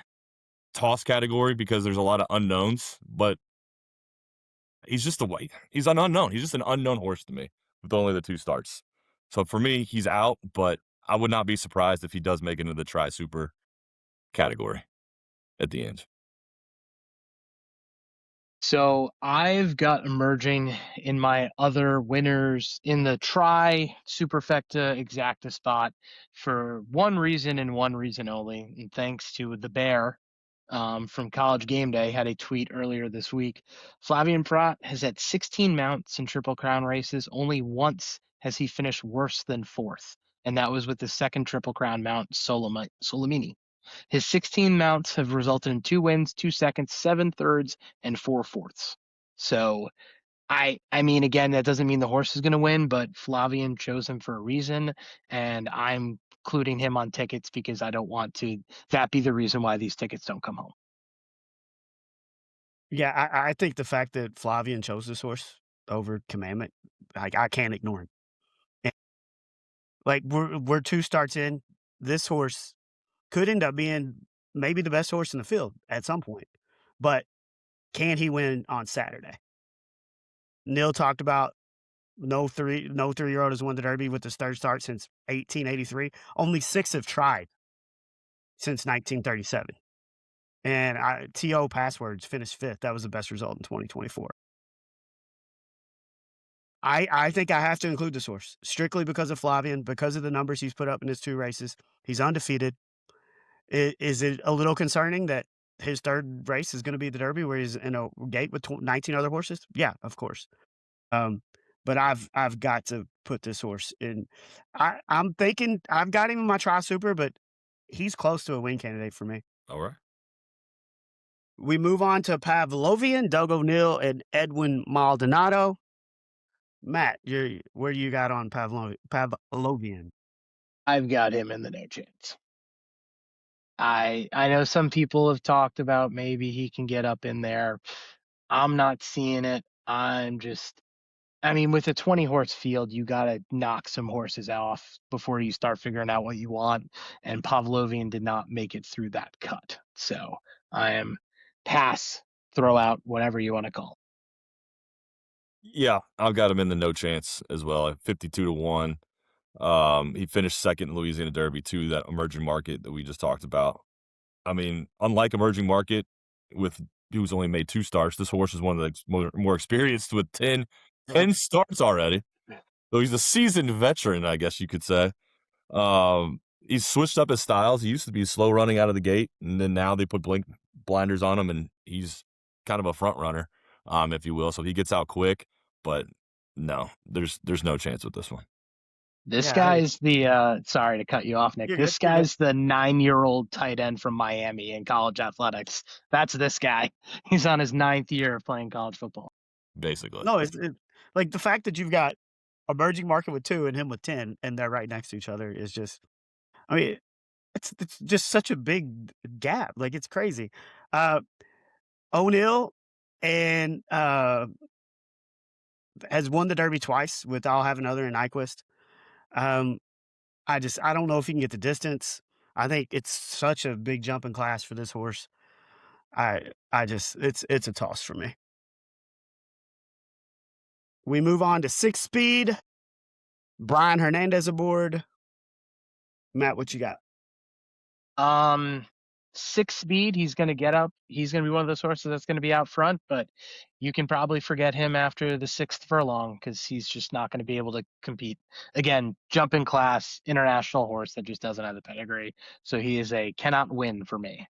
toss category because there's a lot of unknowns, but he's just he's an unknown. He's just an unknown horse to me with only the 2 starts. So for me, he's out, but I would not be surprised if he does make it into the Tri Super category at the end. So I've got Emerging in my other winners in the Tri Superfecta Exacta spot for one reason and one reason only. And thanks to the Bear from College Game Day, had a tweet earlier this week. Flavien Prat has had 16 mounts in Triple Crown races. Only once has he finished worse than 4th. and that was with the second Triple Crown mount, Solomini. His 16 mounts have resulted in 2 wins, 2 seconds, 7 thirds, and 4 fourths. So I mean, again, that doesn't mean the horse is going to win, but Flavien chose him for a reason, and I'm including him on tickets because I don't want that be the reason why these tickets don't come home. Yeah, I think the fact that Flavien chose this horse over Commandment, I can't ignore him. And, like, we're 2 starts in. This horse could end up being maybe the best horse in the field at some point, but can he win on Saturday? Neil talked about no 3-year-old has won the Derby with his third start since 1883. Only 6 have tried since 1937. And TO Passwords finished 5th. That was the best result in 2024. I think I have to include this horse strictly because of Flavien, because of the numbers he's put up in his 2 races. He's undefeated. Is it a little concerning that his third race is going to be the Derby where he's in a gate with 19 other horses? Yeah, of course. But I've got to put this horse in. I'm thinking I've got him in my Tri Super, but he's close to a win candidate for me. All right. We move on to Pavlovian, Doug O'Neill, and Edwin Maldonado. Matt, where you got on Pavlovian? I've got him in the no chance. I know some people have talked about maybe he can get up in there. I'm not seeing it. With a 20 horse field, you got to knock some horses off before you start figuring out what you want. And Pavlovian did not make it through that cut. So I am pass, throw out, whatever you want to call. Yeah, I've got him in the no chance as well at 52-1. He finished second in Louisiana Derby too, that emerging market that we just talked about. I mean, unlike emerging market who's only made 2 starts, this horse is one of the more experienced with 10 starts already. So he's a seasoned veteran, I guess you could say. He's switched up his styles. He used to be slow running out of the gate, and then now they put blinders on him, and he's kind of a front runner, if you will. So he gets out quick, but no, there's no chance with this one. This guy's sorry to cut you off, Nick. This guy's the 9-year-old tight end from Miami in college athletics. That's this guy. He's on his 9th year of playing college football. Basically. No, it's like the fact that you've got emerging market with 2 and him with 10, and they're right next to each other is just, I mean, it's just such a big gap. Like, it's crazy. O'Neill and has won the Derby twice with I'll Have Another and Nyquist. I don't know if he can get the distance. I think it's such a big jump in class for this horse. It's a toss for me. We move on to 6 speed. Brian Hernandez aboard. Matt, what you got? 6 speed, he's going to get up. He's going to be one of those horses that's going to be out front, but you can probably forget him after the 6th furlong because he's just not going to be able to compete. Again, jump in class, international horse that just doesn't have the pedigree. So he is a cannot win for me.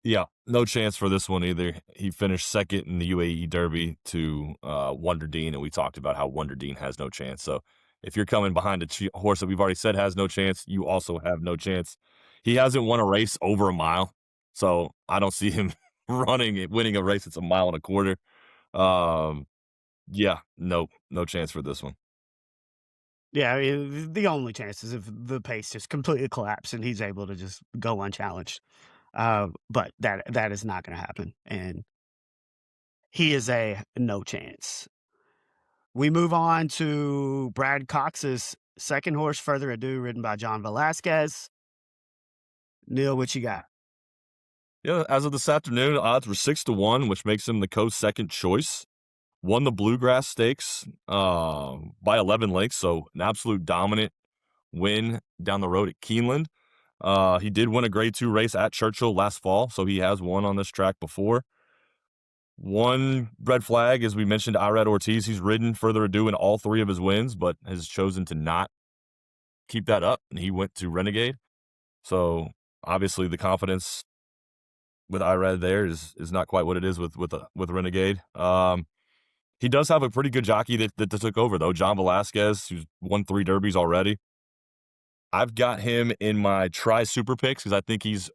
Yeah, no chance for this one either. He finished second in the UAE Derby to Wonder Dean, and we talked about how Wonder Dean has no chance. So if you're coming behind a horse that we've already said has no chance, you also have no chance. He hasn't won a race over a mile, so I don't see him winning a race that's a mile and a quarter. Yeah, no chance for this one. Yeah, I mean, the only chance is if the pace just completely collapses and he's able to just go unchallenged. But that is not going to happen, and he is a no chance. We move on to Brad Cox's second horse, Further Ado, ridden by John Velasquez. Neil, what you got? Yeah, as of this afternoon, the odds were 6-1, which makes him the co-second choice. Won the Bluegrass Stakes by 11 lengths, so an absolute dominant win down the road at Keeneland. He did win a Grade 2 race at Churchill last fall, so he has won on this track before. One red flag, as we mentioned, Irad Ortiz. He's ridden Further Ado in all 3 of his wins, but has chosen to not keep that up, and he went to Renegade. So obviously the confidence with Irad there is not quite what it is with Renegade. He does have a pretty good jockey that took over, though. John Velasquez, who's won 3 derbies already. I've got him in my try super picks because I think he's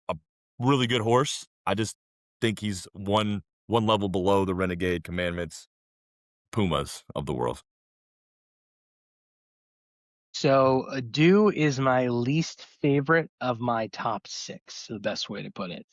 a really good horse. I just think he's one level below the Renegade, Commandments, Pumas of the world. So Ado is my least favorite of my top 6, the best way to put it.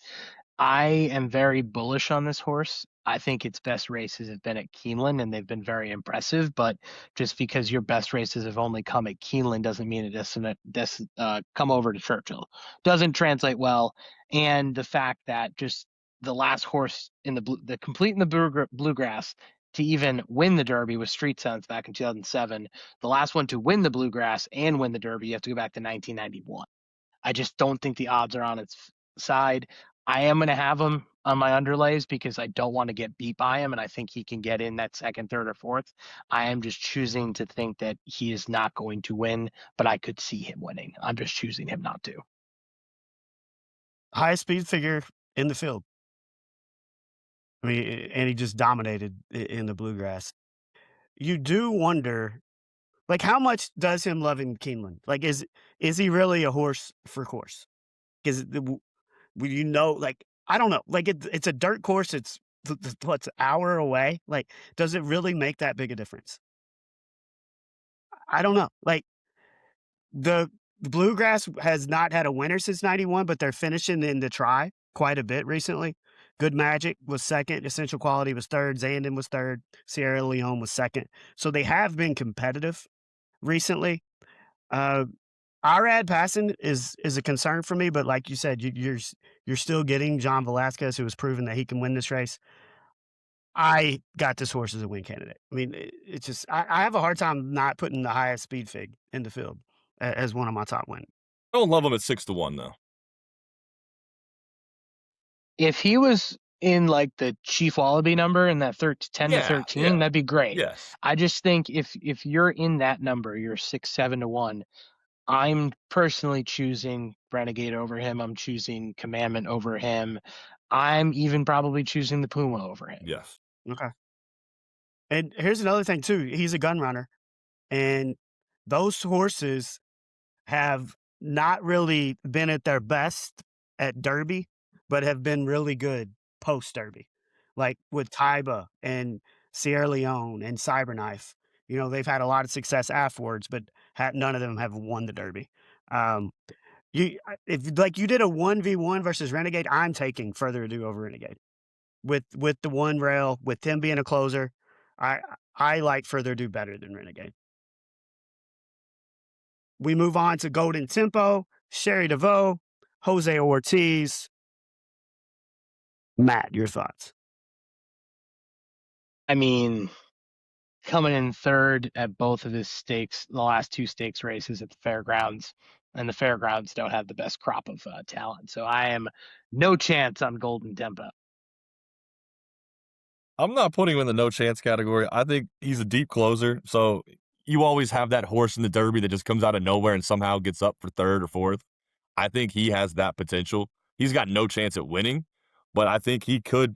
I am very bullish on this horse. I think its best races have been at Keeneland, and they've been very impressive. But just because your best races have only come at Keeneland doesn't mean it doesn't come over to Churchill. Doesn't translate well. And the fact that just the last horse in the complete in the bluegrass to even win the Derby was Street Sense back in 2007. The last one to win the bluegrass and win the Derby, you have to go back to 1991. I just don't think the odds are on its side. I am going to have him on my underlays because I don't want to get beat by him, and I think he can get in that second, third, or fourth. I am just choosing to think that he is not going to win, but I could see him winning. I'm just choosing him not to. Highest speed figure in the field. I mean, and he just dominated in the bluegrass. You do wonder, like, how much does him loving Keeneland? Like, is he really a horse for course? Because like, I don't know. Like, it's a dirt course. It's what's an hour away. Like, does it really make that big a difference? I don't know. Like, the bluegrass has not had a winner since '91, but they're finishing in the try quite a bit recently. Good Magic was second, Essential Quality was third, Zandon was third, Sierra Leone was second. So they have been competitive recently. Irad passing is a concern for me, but like you said, you're still getting John Velasquez, who has proven that he can win this race. I got this horse as a win candidate. I mean, it's just I have a hard time not putting the highest speed fig in the field as one of my top win. I don't love him at 6-1 though. If he was in like the Chief Wallaby number in that 10 to 13, that'd be great. Yes. I just think if you're in that number, you're 6, 7 to 1. I'm personally choosing Renegade over him. I'm choosing Commandment over him. I'm even probably choosing the Puma over him. Yes. Okay. And here's another thing too. He's a gun runner, and those horses have not really been at their best at Derby, but have been really good post Derby, like with Taiba and Sierra Leone and Cyberknife. You know, they've had a lot of success afterwards, but none of them have won the Derby. If like you did a 1v1 versus Renegade, I'm taking Further Ado over Renegade with the one rail, with him being a closer. I like Further Ado better than Renegade. We move on to Golden Tempo, Sherry DeVoe, Jose Ortiz. Matt, your thoughts? I mean, coming in third at both of his stakes, the last 2 stakes races at the fairgrounds, and the fairgrounds don't have the best crop of talent. So I am no chance on Golden Tempo. I'm not putting him in the no chance category. I think he's a deep closer. So you always have that horse in the Derby that just comes out of nowhere and somehow gets up for third or fourth. I think he has that potential. He's got no chance at winning, but I think he could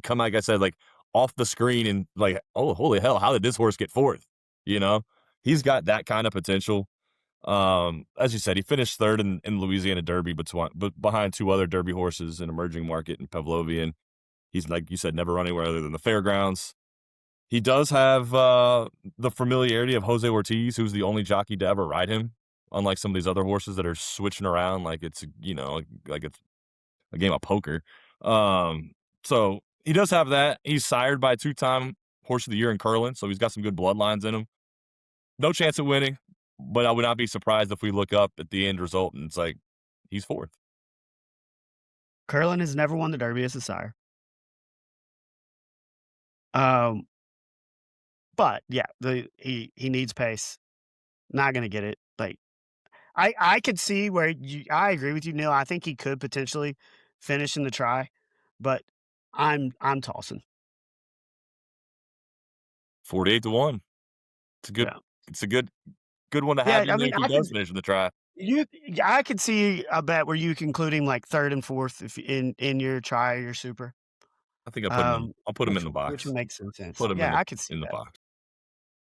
come, like I said, like off the screen and like, oh, holy hell, how did this horse get fourth? You know, he's got that kind of potential. As you said, he finished third in Louisiana Derby, but behind 2 other Derby horses in Emerging Market and Pavlovian. He's, like you said, never run anywhere other than the fairgrounds. He does have the familiarity of Jose Ortiz, who's the only jockey to ever ride him, unlike some of these other horses that are switching around like it's, like it's a game of poker. So he does have that. He's sired by a 2-time Horse of the Year in Curlin, so he's got some good bloodlines in him. No chance of winning, but I would not be surprised if we look up at the end result and it's like he's fourth. Curlin has never won the Derby as a sire. But yeah, he needs pace. Not gonna get it. Like I could see where I agree with you, Neil. I think he could potentially finish in the try, but I'm tossing. 48-1. It's a good. Yeah. It's a good one to have. Yeah, I mean, if he does finish in the try. I could see a bet where you can include him like third and fourth if in your try or your super. I think I'll put him in the box. Which makes some sense. Put him I could see in the that. box.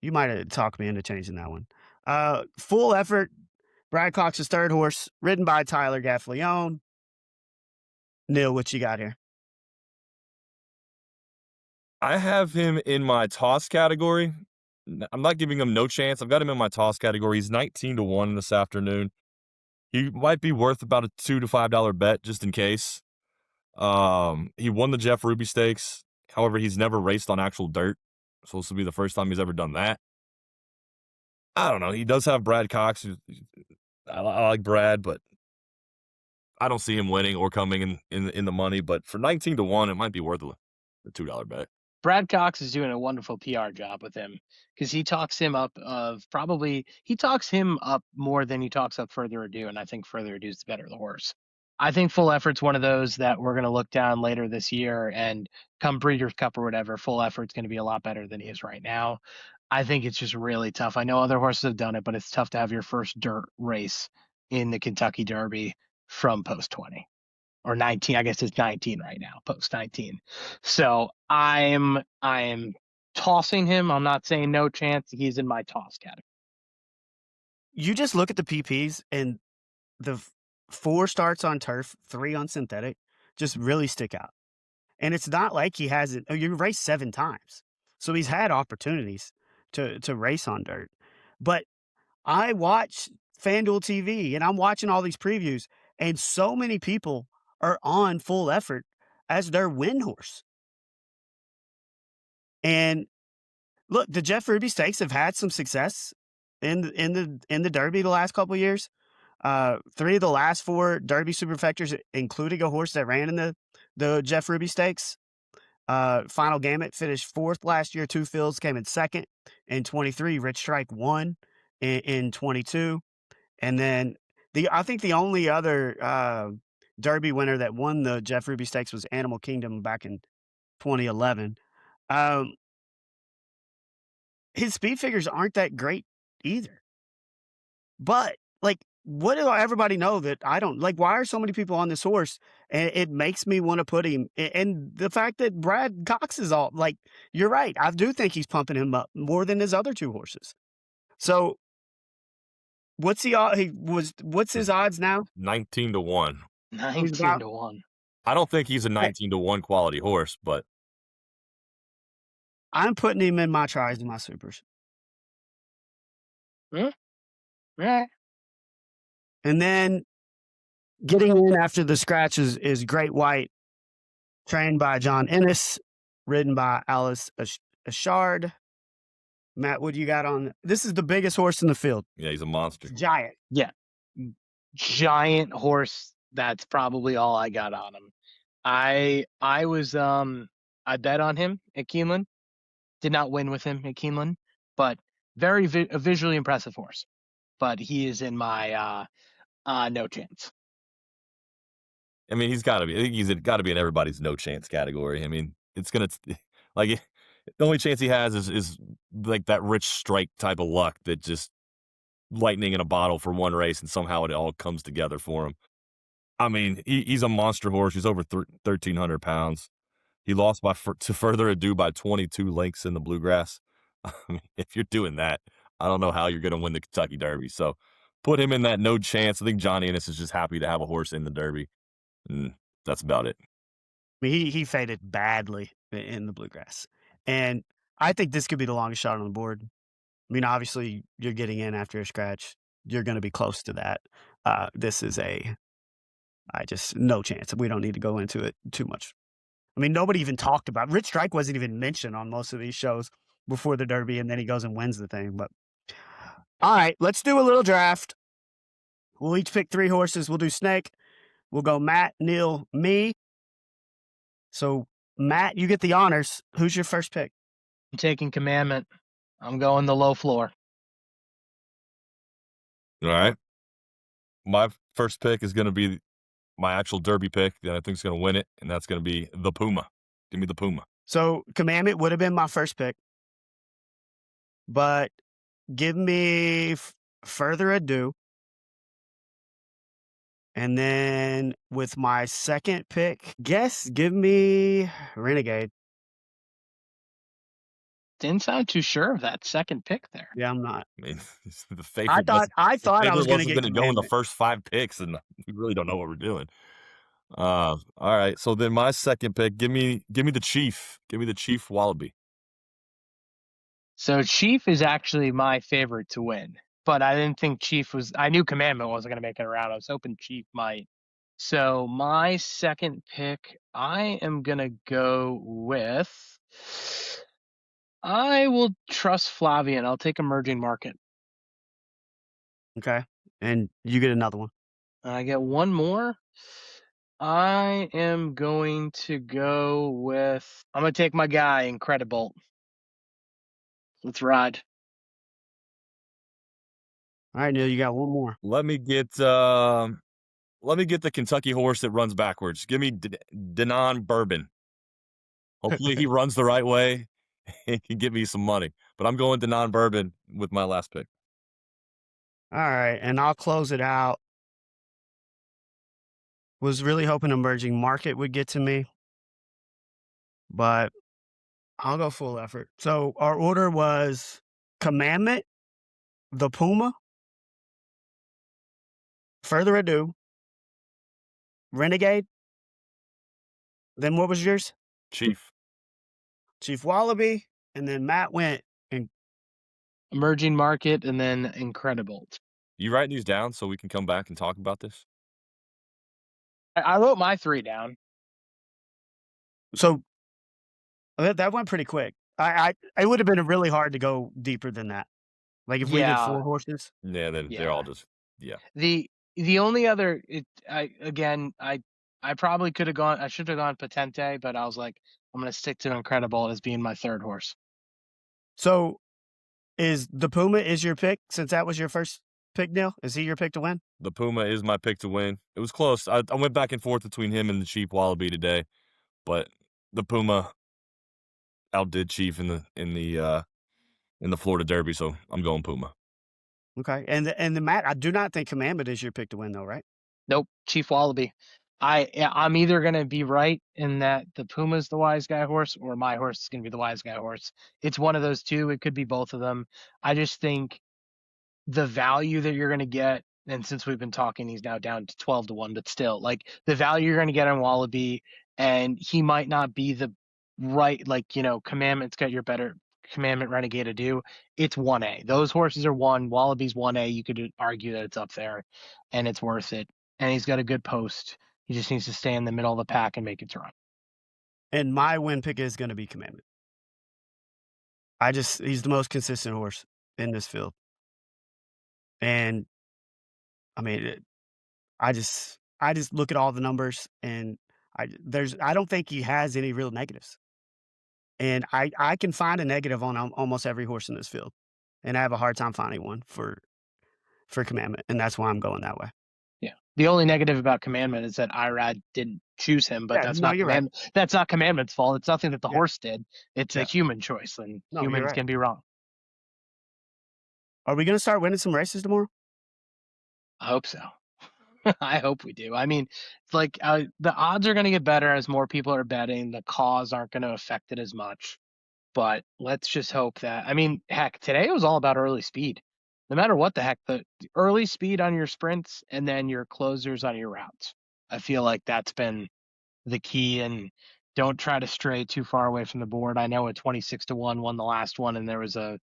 You might have talked me into changing that one. Full effort Brad Cox's third horse, ridden by Tyler Gaffalione. Neil, what you got here? I have him in my toss category. I'm not giving him no chance. I've got him in my toss category. He's 19-1 this afternoon. He might be worth about a $2 to $5 bet just in case. He won the Jeff Ruby Stakes. However, he's never raced on actual dirt. So this will be the first time he's ever done that. I don't know. He does have Brad Cox. I like Brad, but I don't see him winning or coming in the money. But for 19-1, it might be worth a $2 bet. Brad Cox is doing a wonderful PR job with him because he talks him up more than he talks up Further Ado, and I think Further Ado is the better horse. I think Full Effort's one of those that we're going to look down later this year, and come Breeders' Cup or whatever, Full Effort's going to be a lot better than he is right now. I think it's just really tough. I know other horses have done it, but it's tough to have your first dirt race in the Kentucky Derby from post 20. Or 19, I guess it's 19 right now, post 19. So I'm tossing him. I'm not saying no chance. He's in my toss category. You just look at the PPs, and the 4 starts on turf, 3 on synthetic, just really stick out. And it's not like he hasn't. You raced 7 times, so he's had opportunities to race on dirt. But I watch FanDuel TV, and I'm watching all these previews, and so many people are on Full Effort as their win horse. And look, the Jeff Ruby Stakes have had some success in the Derby the last couple of years. 3 of the last 4 Derby Superfectors, including a horse that ran in the Jeff Ruby Stakes. Final Gamut finished 4th last year. 2 Fields came in 2nd in 23. Rich Strike won in 22. And then I think the only other Derby winner that won the Jeff Ruby Stakes was Animal Kingdom back in 2011. His speed figures aren't that great either. But, like, what do everybody know that I don't? Like, why are so many people on this horse? And it makes me want to put him. And the fact that Brad Cox is all, like, you're right. I do think he's pumping him up more than his other 2 horses. So, what's his odds now? 19-1. 19-1. I don't think he's a 19-1 quality horse, but I'm putting him in my tries and my supers. Yeah. And then getting in after the scratch is Great White, trained by John Ennis, ridden by Alice Ashard. Matt, what do you got on? This is the biggest horse in the field. yeah, he's a monster. Giant. Yeah. Giant horse. That's probably all I got on him. I bet on him at Keeneland. Did not win with him at Keeneland, but very a visually impressive horse. But he is in my no chance. I mean, he's got to be. I think he's got to be in everybody's no chance category. I mean, it's gonna like the only chance he has is like that Rich Strike type of luck that just lightning in a bottle for one race and somehow it all comes together for him. I mean, he's a monster horse. He's over 1,300 pounds. He lost to Further Ado by 22 lengths in the Bluegrass. I mean, if you're doing that, I don't know how you're going to win the Kentucky Derby. So put him in that no chance. I think Johnny Ennis is just happy to have a horse in the Derby. And that's about it. I mean, he faded badly in the Bluegrass. And I think this could be the longest shot on the board. I mean, obviously, you're getting in after a scratch. You're going to be close to that. This is no chance. We don't need to go into it too much. I mean, nobody even talked about Rich Strike wasn't even mentioned on most of these shows before the Derby, and then he goes and wins the thing. But all right, let's do a little draft. We'll each pick 3 horses. We'll do Snake. We'll go Matt, Neil, me. So, Matt, you get the honors. Who's your first pick? I'm taking Commandment. I'm going the low floor. All right. My first pick is going to be my actual Derby pick that I think is going to win it, and that's going to be the Puma. Give me the Puma. So, Commandment would have been my first pick. But give me Further Ado. And then with my second pick, give me Renegade. didn't sound too sure of that second pick there. Yeah, I'm not. I mean, the I favorite thought I was going to wasn't get going to go in the Commandment. first 5 picks, and we really don't know what we're doing. All right. So then my second pick, give me the Chief. Give me the Chief Wallaby. So Chief is actually my favorite to win, but I didn't think Chief was. I knew Commandment wasn't going to make it around. I was hoping Chief might. So my second pick, I am going to go with. I will trust Flavian. I'll take Emerging Market. Okay, and you get another one. I get one more. I am going to go with. I'm going to take my guy, Incredibolt. Let's ride. All right, Neil, you got one more. Let me get the Kentucky horse that runs backwards. Give me Denon Bourbon. Hopefully he runs the right way and can get me some money. But I'm going Denon Bourbon with my last pick. All right, and I'll close it out. Was really hoping Emerging Market would get to me, but I'll go full effort. So our order was Commandment, the Puma, Further Ado, Renegade. Then what was yours? Chief Wallaby, and then Matt went and Emerging Market, and then Incredibolt. You writing these down so we can come back and talk about this? I wrote my 3 down. so that went pretty quick. It would have been really hard to go deeper than that. Like if we did 4 horses. Yeah, they're all just The only other I probably could have gone. I should have gone Patente, but I was like, I'm going to stick to Incredibolt as being my third horse. So is the Puma is your pick since that was your first pick, Neil? Is he your pick to win? The Puma is my pick to win. It was close. I went back and forth between him and the Chief Wallaby today, but the Puma outdid Chief in the Florida Derby, so I'm going Puma. Okay, and the Matt, I do not think Commandment is your pick to win, though, right? Nope, Chief Wallaby. I'm either going to be right in that the Puma's the wise guy horse, or my horse is going to be the wise guy horse. It's one of those two. It could be both of them. I just think the value that you're going to get, and since we've been talking, he's now down to 12-1, but still, like the value you're going to get on Wallaby, and he might not be the right, Commandment's got your better Commandment, Renegade, Ado. It's 1A. Those horses are 1. Wallaby's 1A. You could argue that it's up there, and it's worth it. And he's got a good post. He just needs to stay in the middle of the pack and make its run. And my win pick is going to be Commandment. He's the most consistent horse in this field. And I mean, I just look at all the numbers, and I don't think he has any real negatives. And I can find a negative on almost every horse in this field, and I have a hard time finding one for Commandment, and that's why I'm going that way. Yeah. The only negative about Commandment is that Irad didn't choose him, but that's not That's not Commandment's fault. It's nothing that the horse did. It's a human choice, and humans can be wrong. Are we going to start winning some races tomorrow? I hope so. I hope we do. I mean, like the odds are going to get better as more people are betting. The cause aren't going to affect it as much. But let's just hope that. I mean, heck, today it was all about early speed. No matter what the heck, the early speed on your sprints and then your closers on your routes. I feel like that's been the key, and don't try to stray too far away from the board. I know a 26-1 won the last one, and there was a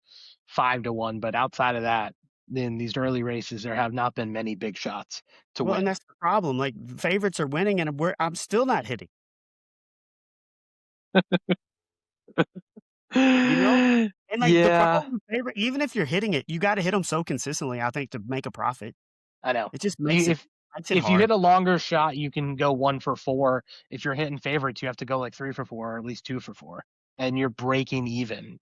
5-1, but outside of that, in these early races, there have not been many big shots to win. And that's the problem. Like, favorites are winning, and I'm still not hitting. And like the problem with favorite, even if you're hitting it, you got to hit them so consistently, I think, to make a profit. I know. It just makes if you hit a longer shot, you can go 1 for 4. If you're hitting favorites, you have to go like 3 for 4, or at least 2 for 4. And you're breaking even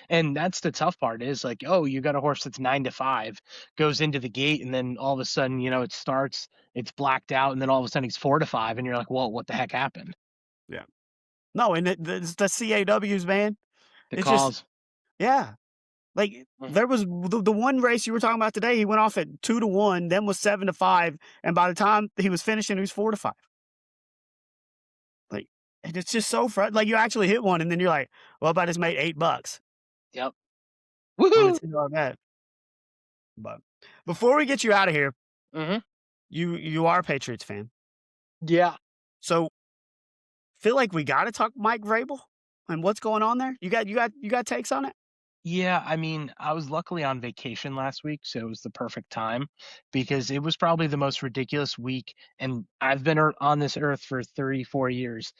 and that's the tough part is like, oh, you got a horse that's 9-5, goes into the gate, and then all of a sudden, it starts, it's blacked out, and then all of a sudden he's 4-5, and you're like, well, what the heck happened? Yeah. No, and it's the CAWs, man. It's cause. Like there was the one race you were talking about today, he went off at 2-1, then was 7-5, and by the time he was finishing, he was 4-5. Like, and it's just so frustrating. Like, you actually hit one, and then you're like, well, I just made $8. Yep. on a Woohoo! $10 bet. But before we get you out of here, Mhm. you are a Patriots fan, Yeah. so feel like we got to talk Mike Vrabel and what's going on there. You got takes on it? Yeah, I mean, I was luckily on vacation last week, so it was the perfect time because it was probably the most ridiculous week, and I've been on this earth for 34 years.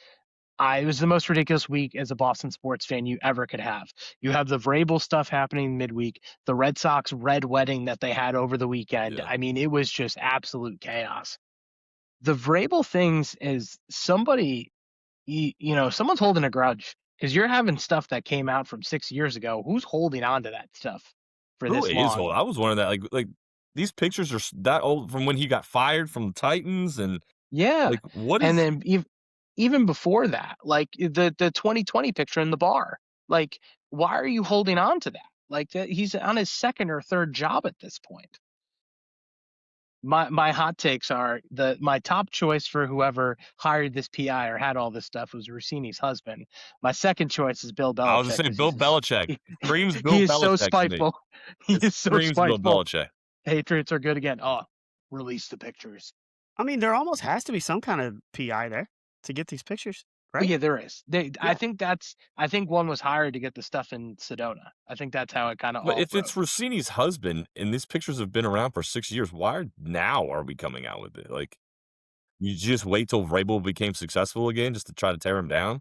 It was the most ridiculous week as a Boston sports fan you ever could have. You have the Vrabel stuff happening midweek, the Red Sox red wedding that they had over the weekend. Yeah. I mean, it was just absolute chaos. The Vrabel things is somebody, someone's holding a grudge because you're having stuff that came out from 6 years ago. Who's holding on to that stuff for Who this is long? old? I was one of that. Like these pictures are that old from when he got fired from the Titans, and Yeah. like what And is? then even before that, like the 2020 picture in the bar, like why are you holding on to that? Like he's on his second or third job at this point. My hot takes are my top choice for whoever hired this PI or had all this stuff was Rossini's husband. My second choice is Bill I was just Belichick saying because Bill Belichick screams he Bill is so Belichick to me. spiteful. He It is so screams Bill spiteful. Belichick. Patriots are good again. Oh, release the pictures. I mean, there almost has to be some kind of PI there to get these pictures, Oh, right? yeah, there is. I Yeah. think one was hired to get the stuff in Sedona. I think that's how it kind of But all if it's broke. Rossini's husband and these pictures have been around for 6 years, now are we coming out with it? Like you just wait till Vrabel became successful again just to try to tear him down?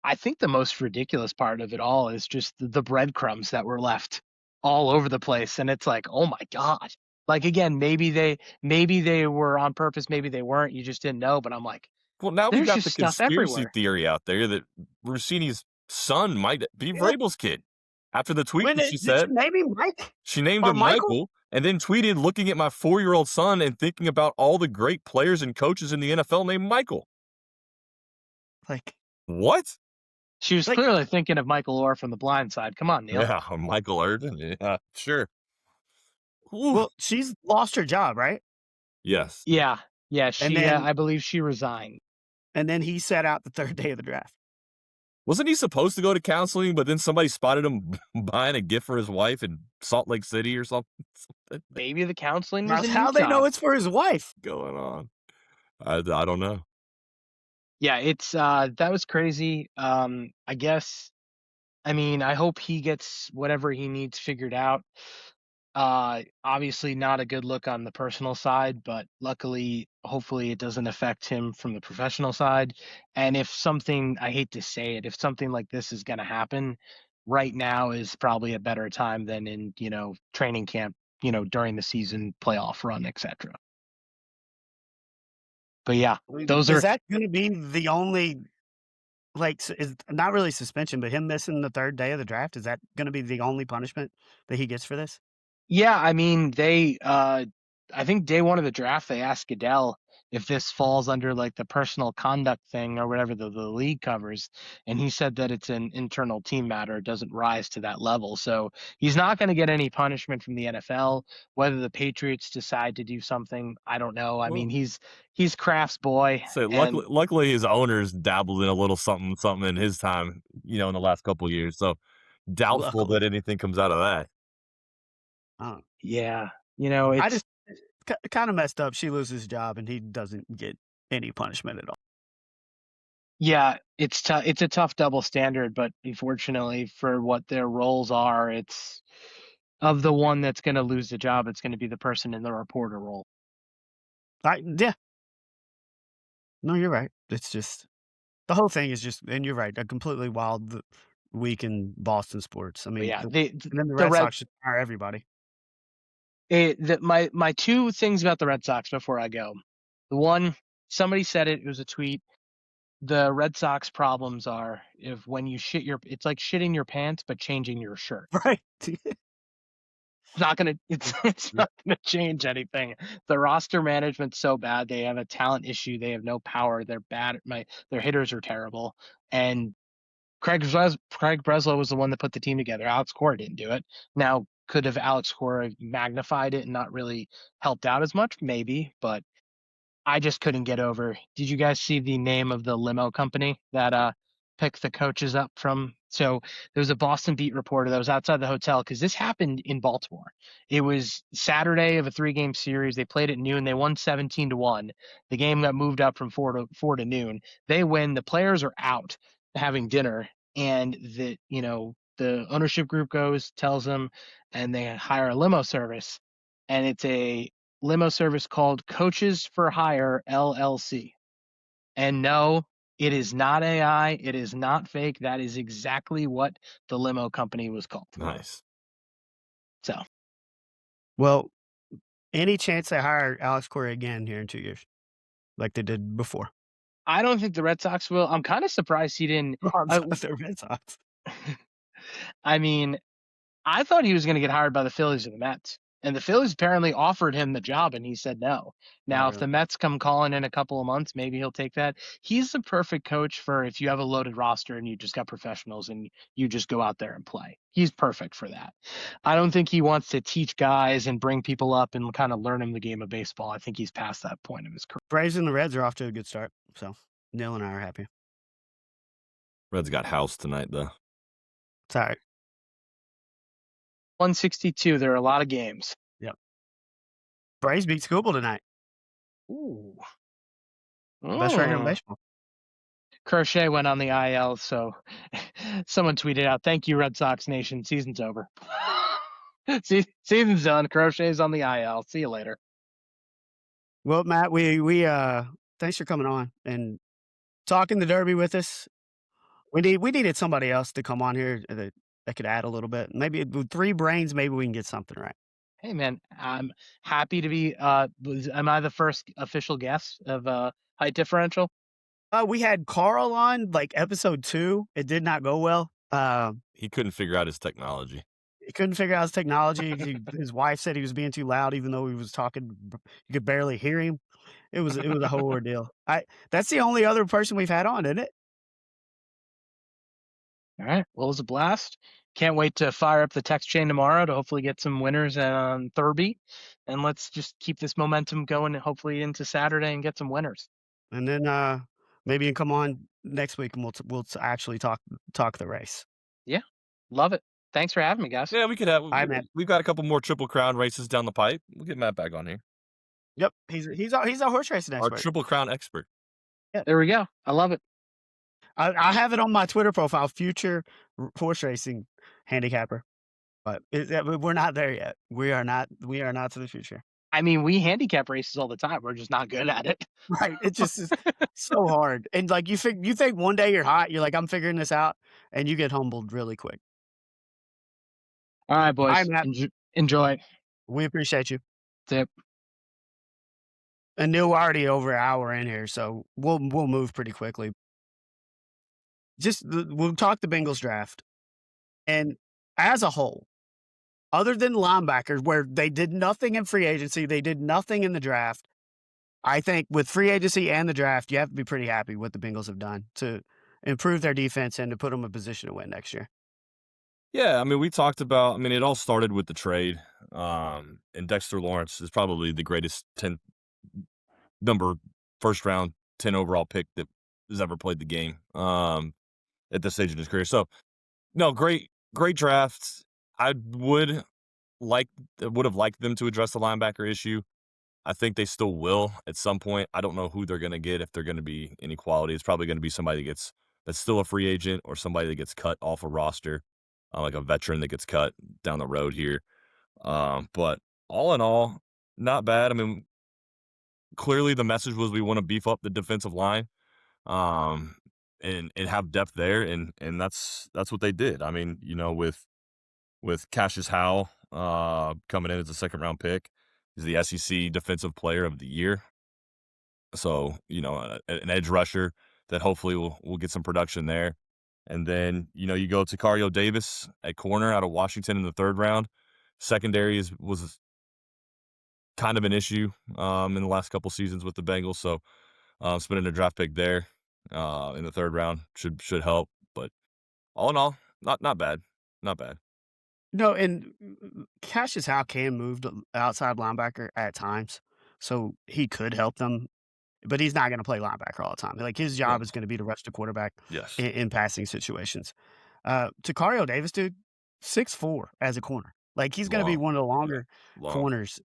I think the most ridiculous part of it all is just the breadcrumbs that were left all over the place, and it's like, oh my god. Like again, maybe they were on purpose, maybe they weren't. You just didn't know. But I'm like, Well, now we there's got just the stuff conspiracy everywhere. theory out there that Rossini's son might be Yeah. Vrabel's kid. After the tweet When that she did she said, name him Mike she named or him Michael? Michael and then tweeted, looking at my 4-year-old son and thinking about all the great players and coaches in the NFL named Michael. Like, What? She was like, clearly thinking of Michael Orr from The Blind Side. Come on, Neil. Yeah, Michael Irvin. Yeah, sure. Whew. well, she's lost her job, right? Yes. Yeah, yeah. And She, then I believe she resigned. he sat out the third day of the draft. Wasn't he supposed to go to counseling, but then somebody spotted him buying a gift for his wife in Salt Lake City or something? Something Maybe the counseling was That's in how they know Utah. it's for his wife. going on. I don't know. Yeah, it's that was crazy. I guess. I mean, I hope he gets whatever he needs figured out. Obviously not a good look on the personal side, but luckily, hopefully it doesn't affect him from the professional side. And if something, I hate to say it, if something like this is going to happen, right now is probably a better time than in, training camp, during the season playoff run, etc. But yeah, I mean, those is are that going to be the only is not really suspension, but him missing the third day of the draft? Is that going to be the only punishment that he gets for this? Yeah, I mean, I think day one of the draft, they asked Goodell if this falls under like the personal conduct thing or whatever the league covers. And he said that it's an internal team matter. It doesn't rise to that level. So he's not going to get any punishment from the NFL. Whether the Patriots decide to do something, I don't know. I Well, mean, he's Kraft's boy. so And luckily his owners dabbled in a little something in his time, in the last couple of years. So doubtful Luckily, that anything comes out of that. yeah, I it's just kind of messed up. She loses his job and he doesn't get any punishment at all. Yeah, it's tough. It's a tough double standard, but unfortunately, for what their roles are, it's of the one that's going to lose the job, it's going to be the person in the reporter role. Yeah. No, you're right. It's just the whole thing is just, and you're right, a completely wild week in Boston sports. I But mean, yeah, and then the the Red Red Sox should fire everybody. my two things about the Red Sox before I go. The one, somebody said it was a tweet. The Red Sox problems are if when you it's like shitting your pants but changing your shirt. Right. It's not gonna change anything. The roster management's so bad. They have a talent issue. They have no power. They're bad. Their hitters are terrible. And Craig Breslow was the one that put the team together. Alex Cora didn't do it. Now, could have Alex Cora magnified it and not really helped out as much? Maybe, but I just couldn't get over. Did you guys see the name of the limo company that pick the coaches up from. So there was a Boston beat reporter that was outside the hotel because this happened in Baltimore. It was Saturday of a 3-game series. They played at noon. They won 17-1. The game got moved up from 4 to noon. They win. The players are out having dinner, and the ownership group goes, tells them, and they hire a limo service, and it's a limo service called Coaches for Hire LLC. And no, it is not AI. It is not fake. That is exactly what the limo company was called. Nice. So, Well, any chance they hire Alex Corey again here in 2 years, like they did before? I don't think the Red Sox will. I'm kind of surprised he didn't. The Red Sox. I mean, I thought he was going to get hired by the Phillies or the Mets. And the Phillies apparently offered him the job, and he said no. Now, if the Mets come calling in a couple of months, maybe he'll take that. He's the perfect coach for if you have a loaded roster and you just got professionals and you just go out there and play. He's perfect for that. I don't think he wants to teach guys and bring people up and kind of learn them the game of baseball. I think he's past that point of his career. Braves and the Reds are off to a good start, so Neil and I are happy. Reds got housed tonight, though. It's all right. 162. There are a lot of games. Yep. Braves beat Scooball tonight. Ooh. Best record in baseball. Crochet went on the IL, so someone tweeted out, "Thank you, Red Sox Nation. Season's over." Season's done. Crochet's on the IL. See you later. Well, Matt, we thanks for coming on and talking the Derby with us. We needed somebody else to come on here that could add a little bit. Maybe with 3 brains, maybe we can get something right. Hey, man, I'm happy to be. Am I the first official guest of Height Differential? We had Carl on like episode 2. It did not go well. He couldn't figure out his technology. He couldn't figure out his technology. His wife said he was being too loud, even though he was talking. You could barely hear him. It was a whole ordeal. That's the only other person we've had on, isn't it? All right. Well, it was a blast. Can't wait to fire up the text chain tomorrow to hopefully get some winners on Thurby. And let's just keep this momentum going, hopefully into Saturday, and get some winners. And then maybe you can come on next week and we'll actually talk the race. Yeah, love it. Thanks for having me, guys. Yeah, we could have. Matt. We've got a couple more Triple Crown races down the pipe. We'll get Matt back on here. Yep, he's a horse racing expert. Our Triple Crown expert. Yeah, there we go. I love it. I have it on my Twitter profile, future horse racing handicapper, but we're not there yet. We are not to the future. I mean, we handicap races all the time. We're just not good at it. Right. It just is so hard. And like you think one day you're hot, you're like, I'm figuring this out, and you get humbled really quick. All right, boys. Bye, Matt. Enjoy. We appreciate you. Tip. And Neil, we're already over an hour in here, so we'll move pretty quickly. We'll talk the Bengals draft. And as a whole, other than linebackers, where they did nothing in free agency, they did nothing in the draft, I think with free agency and the draft, you have to be pretty happy what the Bengals have done to improve their defense and to put them in a position to win next year. Yeah, I mean, we talked about. I mean, it all started with the trade, and Dexter Lawrence is probably the greatest first round 10 overall pick that has ever played the game at this stage in his career. So, no, great draft. I would have liked them to address the linebacker issue. I think they still will at some point. I don't know who they're going to get, if they're going to be any quality. It's probably going to be somebody that's still a free agent, or somebody that gets cut off a roster, like a veteran that gets cut down the road here. But all in all, not bad. I mean, clearly the message was we want to beef up the defensive line, and have depth there, and that's what they did. I mean, with Cassius Howell coming in as a second-round pick, he's the SEC Defensive Player of the Year. So, an edge rusher that hopefully will get some production there. And then, you go to Cario Davis at corner out of Washington in the 3rd round. Secondary was kind of an issue in the last couple seasons with the Bengals. So, spending a draft pick there in the 3rd round should help. But all in all, not bad. Not bad. No, and Cassius Howell can move to outside linebacker at times, so he could help them but he's not going to play linebacker all the time. Like his job No. is going to be to rush the quarterback Yes. in passing situations. Takario Davis, dude, 6'4" as a corner. Like he's going to be Long. one of the Yeah. longer Long. corners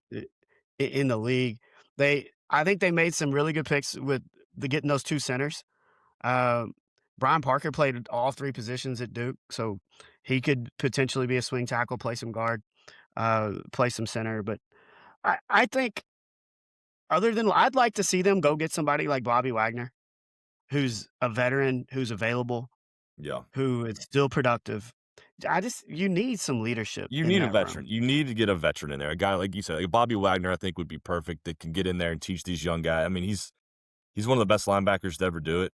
in the league. I think they made some really good picks with getting those two centers. Uh, Brian Parker played all three positions at Duke, so he could potentially be a swing tackle, play some guard, play some center. But I think I'd like to see them go get somebody like Bobby Wagner, who's a veteran, who's available, Yeah. who is still productive. You need some leadership You in need a that veteran. room. You need to get a veteran in there. A guy like you said, like Bobby Wagner, I think would be perfect. That can get in there and teach these young guys. I mean, he's one of the best linebackers to ever do it.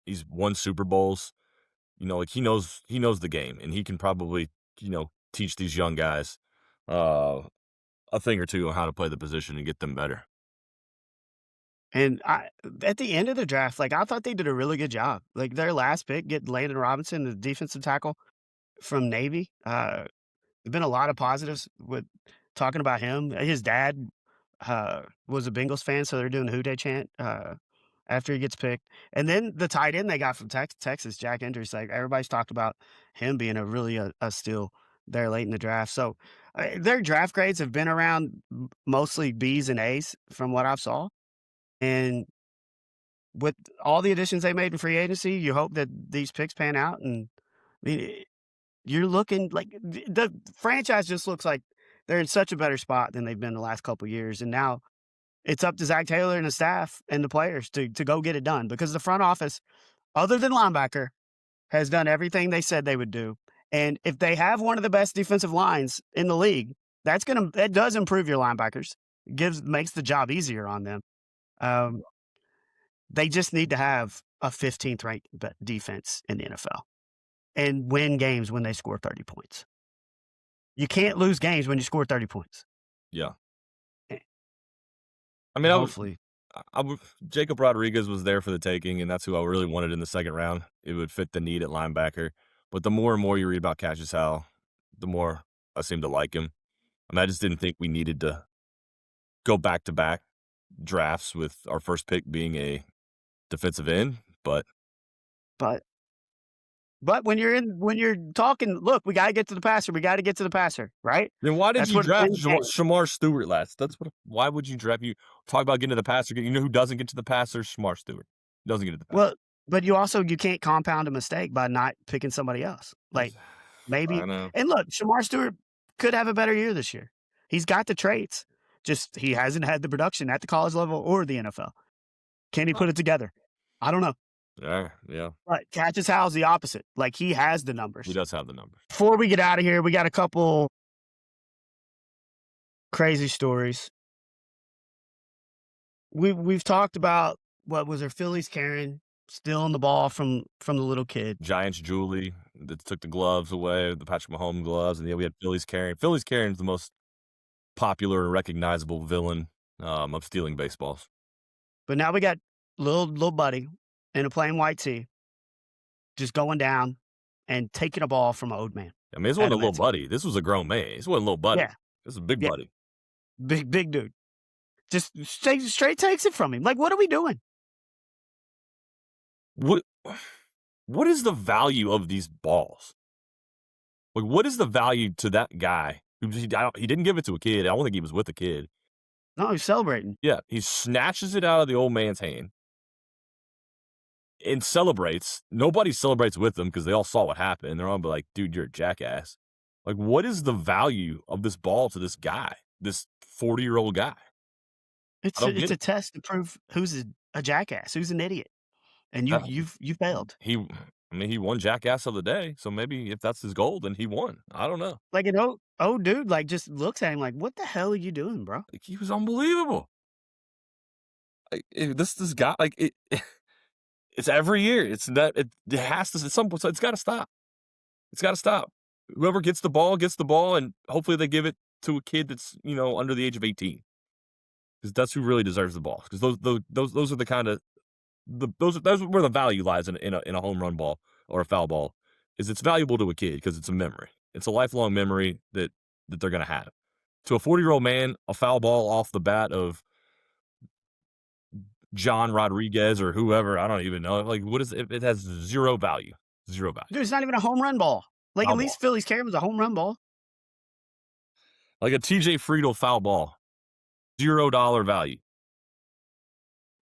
He's won Super Bowls. Like he knows the game, and he can probably teach these young guys a thing or two on how to play the position and get them better. And at the end of the draft, like I thought they did a really good job. Like their last pick, get Landon Robinson, the defensive tackle from Navy. There've been a lot of positives with talking about him. His dad was a Bengals fan, so they're doing the Who Dey chant after he gets picked. And then the tight end they got from Texas, Jack Enders. Like everybody's talked about him being a steal there late in the draft. So their draft grades have been around mostly B's and A's from what I've saw. And with all the additions they made in free agency, you hope that these picks pan out. And I mean, you're looking like the franchise just looks like they're in such a better spot than they've been the last couple of years. And now it's up to Zach Taylor and the staff and the players to go get it done, because the front office, other than linebacker, has done everything they said they would do. And if they have one of the best defensive lines in the league, that does improve your linebackers. Makes the job easier on them. They just need to have a 15th ranked defense in the NFL and win games when they score 30 points. You can't lose games when you score 30 points. Yeah. Eh, I mean, hopefully. Jacob Rodriguez was there for the taking, and that's who I really wanted in the second round. It would fit the need at linebacker. But the more and more you read about Cassius Howell, the more I seem to like him. I mean, I just didn't think we needed to go back-to-back drafts with our first pick being a defensive end, but when you're talking, look, we got to get to the passer, right? then why did That's you what draft wins games. Shamar Stewart last? Why would you draft? You talk about getting to the passer. You know who doesn't get to the passer? Shamar Stewart. He doesn't get to the passer. Well, but you can't compound a mistake by not picking somebody else. Like maybe, I know. and look, Shamar Stewart could have a better year this year. He's got the traits, just he hasn't had the production at the college level or the NFL. Can he put it together? I don't know. Yeah. But Cassius Howell's the opposite. Like he has the numbers. He does have the numbers. Before we get out of here, we got a couple crazy stories. We've talked about what was her Phillies Karen stealing the ball from the little kid. Giants Julie that took the gloves away, the Patrick Mahomes gloves, and we had Phillies Karen. Phillies Karen's the most popular and recognizable villain of stealing baseballs. But now we got little buddy in a plain white tee just going down and taking a ball from an old man. I mean, this wasn't a little buddy. This was a grown man. This wasn't a little buddy. Yeah. This is a big buddy. Big dude. Just straight takes it from him. Like, what are we doing? What is the value of these balls? Like, what is the value to that guy? He didn't give it to a kid. I don't think he was with a kid. No, he's celebrating. Yeah, he snatches it out of the old man's hand and celebrates. Nobody celebrates with him because they all saw what happened. They're all like, dude, you're a jackass. Like, what is the value of this ball to this guy, this 40-year-old guy? It's a test to prove who's a jackass, who's an idiot. And you failed. He won jackass of the day. So maybe if that's his goal, then he won. I don't know. Like an old dude, like just looks at him like, what the hell are you doing, bro? Like, he was unbelievable. Like, this guy, like it's every year. It's not. It has to. At some point, it's got to stop. It's got to stop. Whoever gets the ball, and hopefully they give it to a kid that's under the age of 18, because that's who really deserves the ball. Because those are the kind of those where the value lies in a home run ball or a foul ball. Is it's valuable to a kid because it's a memory. It's a lifelong memory that they're gonna have. To a 40-year-old man, a foul ball off the bat of John Rodriguez or whoever. I don't even know. Like, what is it? It has zero value. Zero value. Dude, it's not even a home run ball. Like, Foul at least ball. Phillies Caram's a home run ball. Like a TJ Friedel foul ball. $0 value.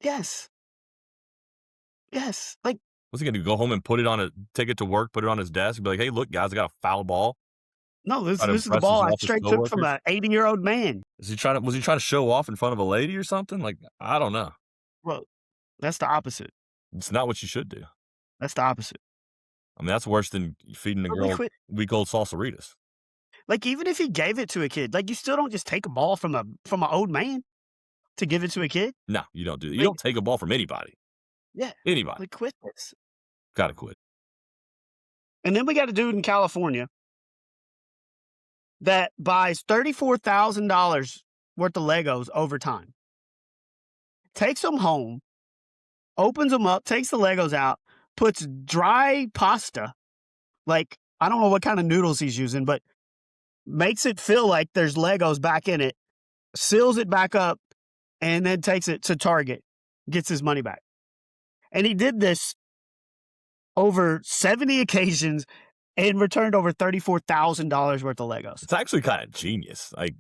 Yes. Yes. Like, What's he gonna do? Go home and take it to work, put it on his desk, and be like, "Hey, look, guys, I got a foul ball." no, this Try to is the impress his ball I office straight took from coworkers. an 80-year-old man. Was he trying to show off in front of a lady or something? Like, I don't know. Well, that's the opposite. It's not what you should do. That's the opposite. I mean, that's worse than feeding a But they girl quit. week-old salsaritas. Like, even if he gave it to a kid, like, you still don't just take a ball from an old man to give it to a kid. No, you don't do that. You Like, don't take a ball from anybody. yeah, Anybody. like, quit this. Gotta quit. And then we got a dude in California that buys $34,000 worth of Legos over time, takes them home, opens them up, takes the Legos out, puts dry pasta, like, I don't know what kind of noodles he's using, but makes it feel like there's Legos back in it, seals it back up, and then takes it to Target, gets his money back. And he did this over 70 occasions and returned over $34,000 worth of Legos. It's actually kind of genius. Like,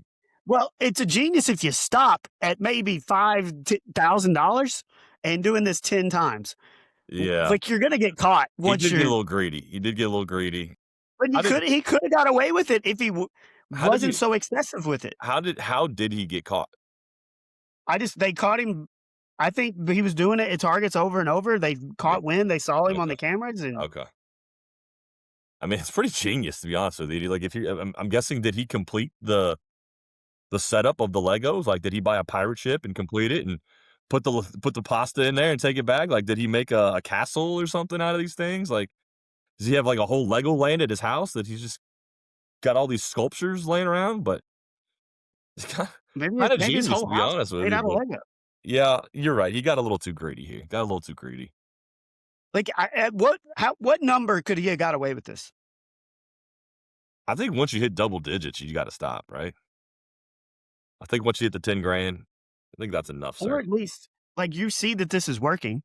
Well, it's a genius if you stop at maybe $5,000 and doing this 10 times. yeah. Like, you're going to get caught He once did get a you're. little greedy. He did get a little greedy. But he could have got away with it if he How did wasn't he- so excessive with it. How did he get caught? They caught him. I think he was doing it at Targets over and over. They caught wind. They saw him on the cameras. And Okay. I mean, it's pretty genius, to be honest with you. Like, I'm guessing, did he complete the setup of the Legos? Like, did he buy a pirate ship and complete it and put the pasta in there and take it back? Like, did he make a castle or something out of these things? Like, does he have like a whole Lego land at his house that he's just got all these sculptures laying around? But it's kind maybe of his genius, whole to be house honest with made you. out of But Lego. yeah, you're right. He got a little too greedy here. Got a little too greedy. Like, at what number could he have got away with this? I think once you hit double digits, you got to stop, right? I think once you hit the 10 grand, I think that's enough, Or sir. at least, like, you see that this is working,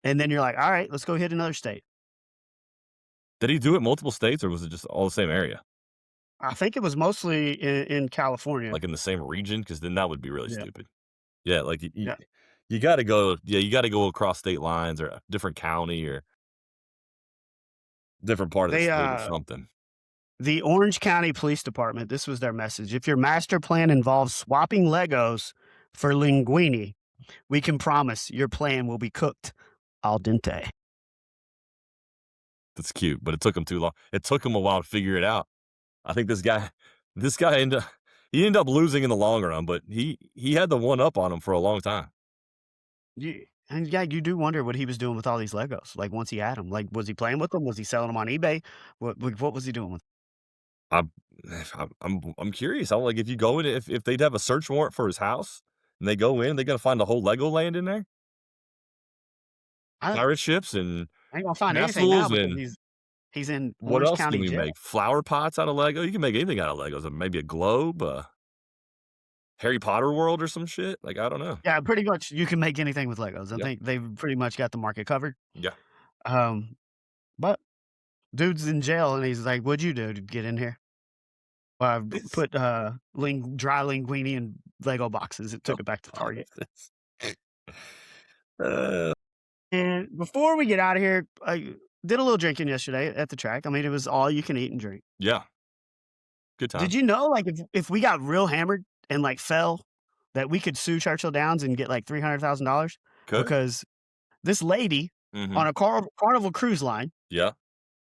and then you're like, all right, let's go hit another state. Did he do it multiple states, or was it just all the same area? I think it was mostly in California. Like in the same region? Because then that would be really Yeah. stupid. Yeah, like Yeah. you got to go. Yeah, you got to go across state lines or a different county or different part of the They, state or something. The Orange County Police Department, this was their message. If your master plan involves swapping Legos for linguine, we can promise your plan will be cooked al dente. That's cute, but it took him too long. It took him a while to figure it out. I think this guy ended up losing in the long run, but he had the one up on him for a long time. And yeah, you do wonder what he was doing with all these Legos. Like, once he had them, like, was he playing with them? Was he selling them on eBay? What was he doing with them? I'm curious. I'm like, if you go in, if they'd have a search warrant for his house and they go in, they gotta find the whole Lego land in there, I pirate ships and ain't gonna find anything now castles, because and he's in what Orange else can County we jail. make? Flower pots out of Lego. You can make anything out of Legos. Maybe a globe, Harry Potter world or some shit. Like, I don't know. Yeah, pretty much you can make anything with Legos. I Yeah. think they've pretty much got the market covered. Yeah. But dude's in jail and he's like, "What'd you do to get in here?" Well, I put dry linguine in Lego boxes. It took it back to Target. Uh, And before we get out of here, I did a little drinking yesterday at the track. I mean, it was all you can eat and drink. yeah. Good time. Did you know, like, if we got real hammered and like fell, that we could sue Churchill Downs and get like $300,000 Good. because this lady Mhm. on a Carnival cruise line Yeah.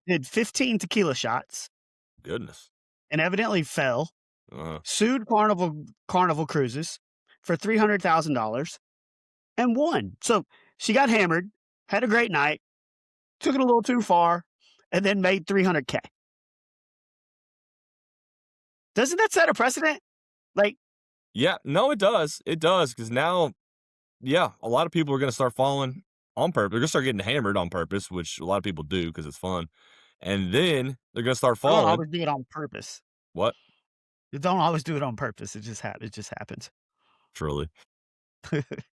did 15 tequila shots Goodness. and evidently fell, Uh, sued Carnival Cruises for $300,000 and won. So she got hammered, had a great night, took it a little too far, and then made $300K. Doesn't that set a precedent? Like, yeah. No, it does. It does, because now, yeah, a lot of people are gonna start falling on purpose. They're gonna start getting hammered on purpose, which a lot of people do because it's fun, and then they're gonna start I don't falling. always do it on purpose. What? You don't always do it on purpose. It just happens. Truly.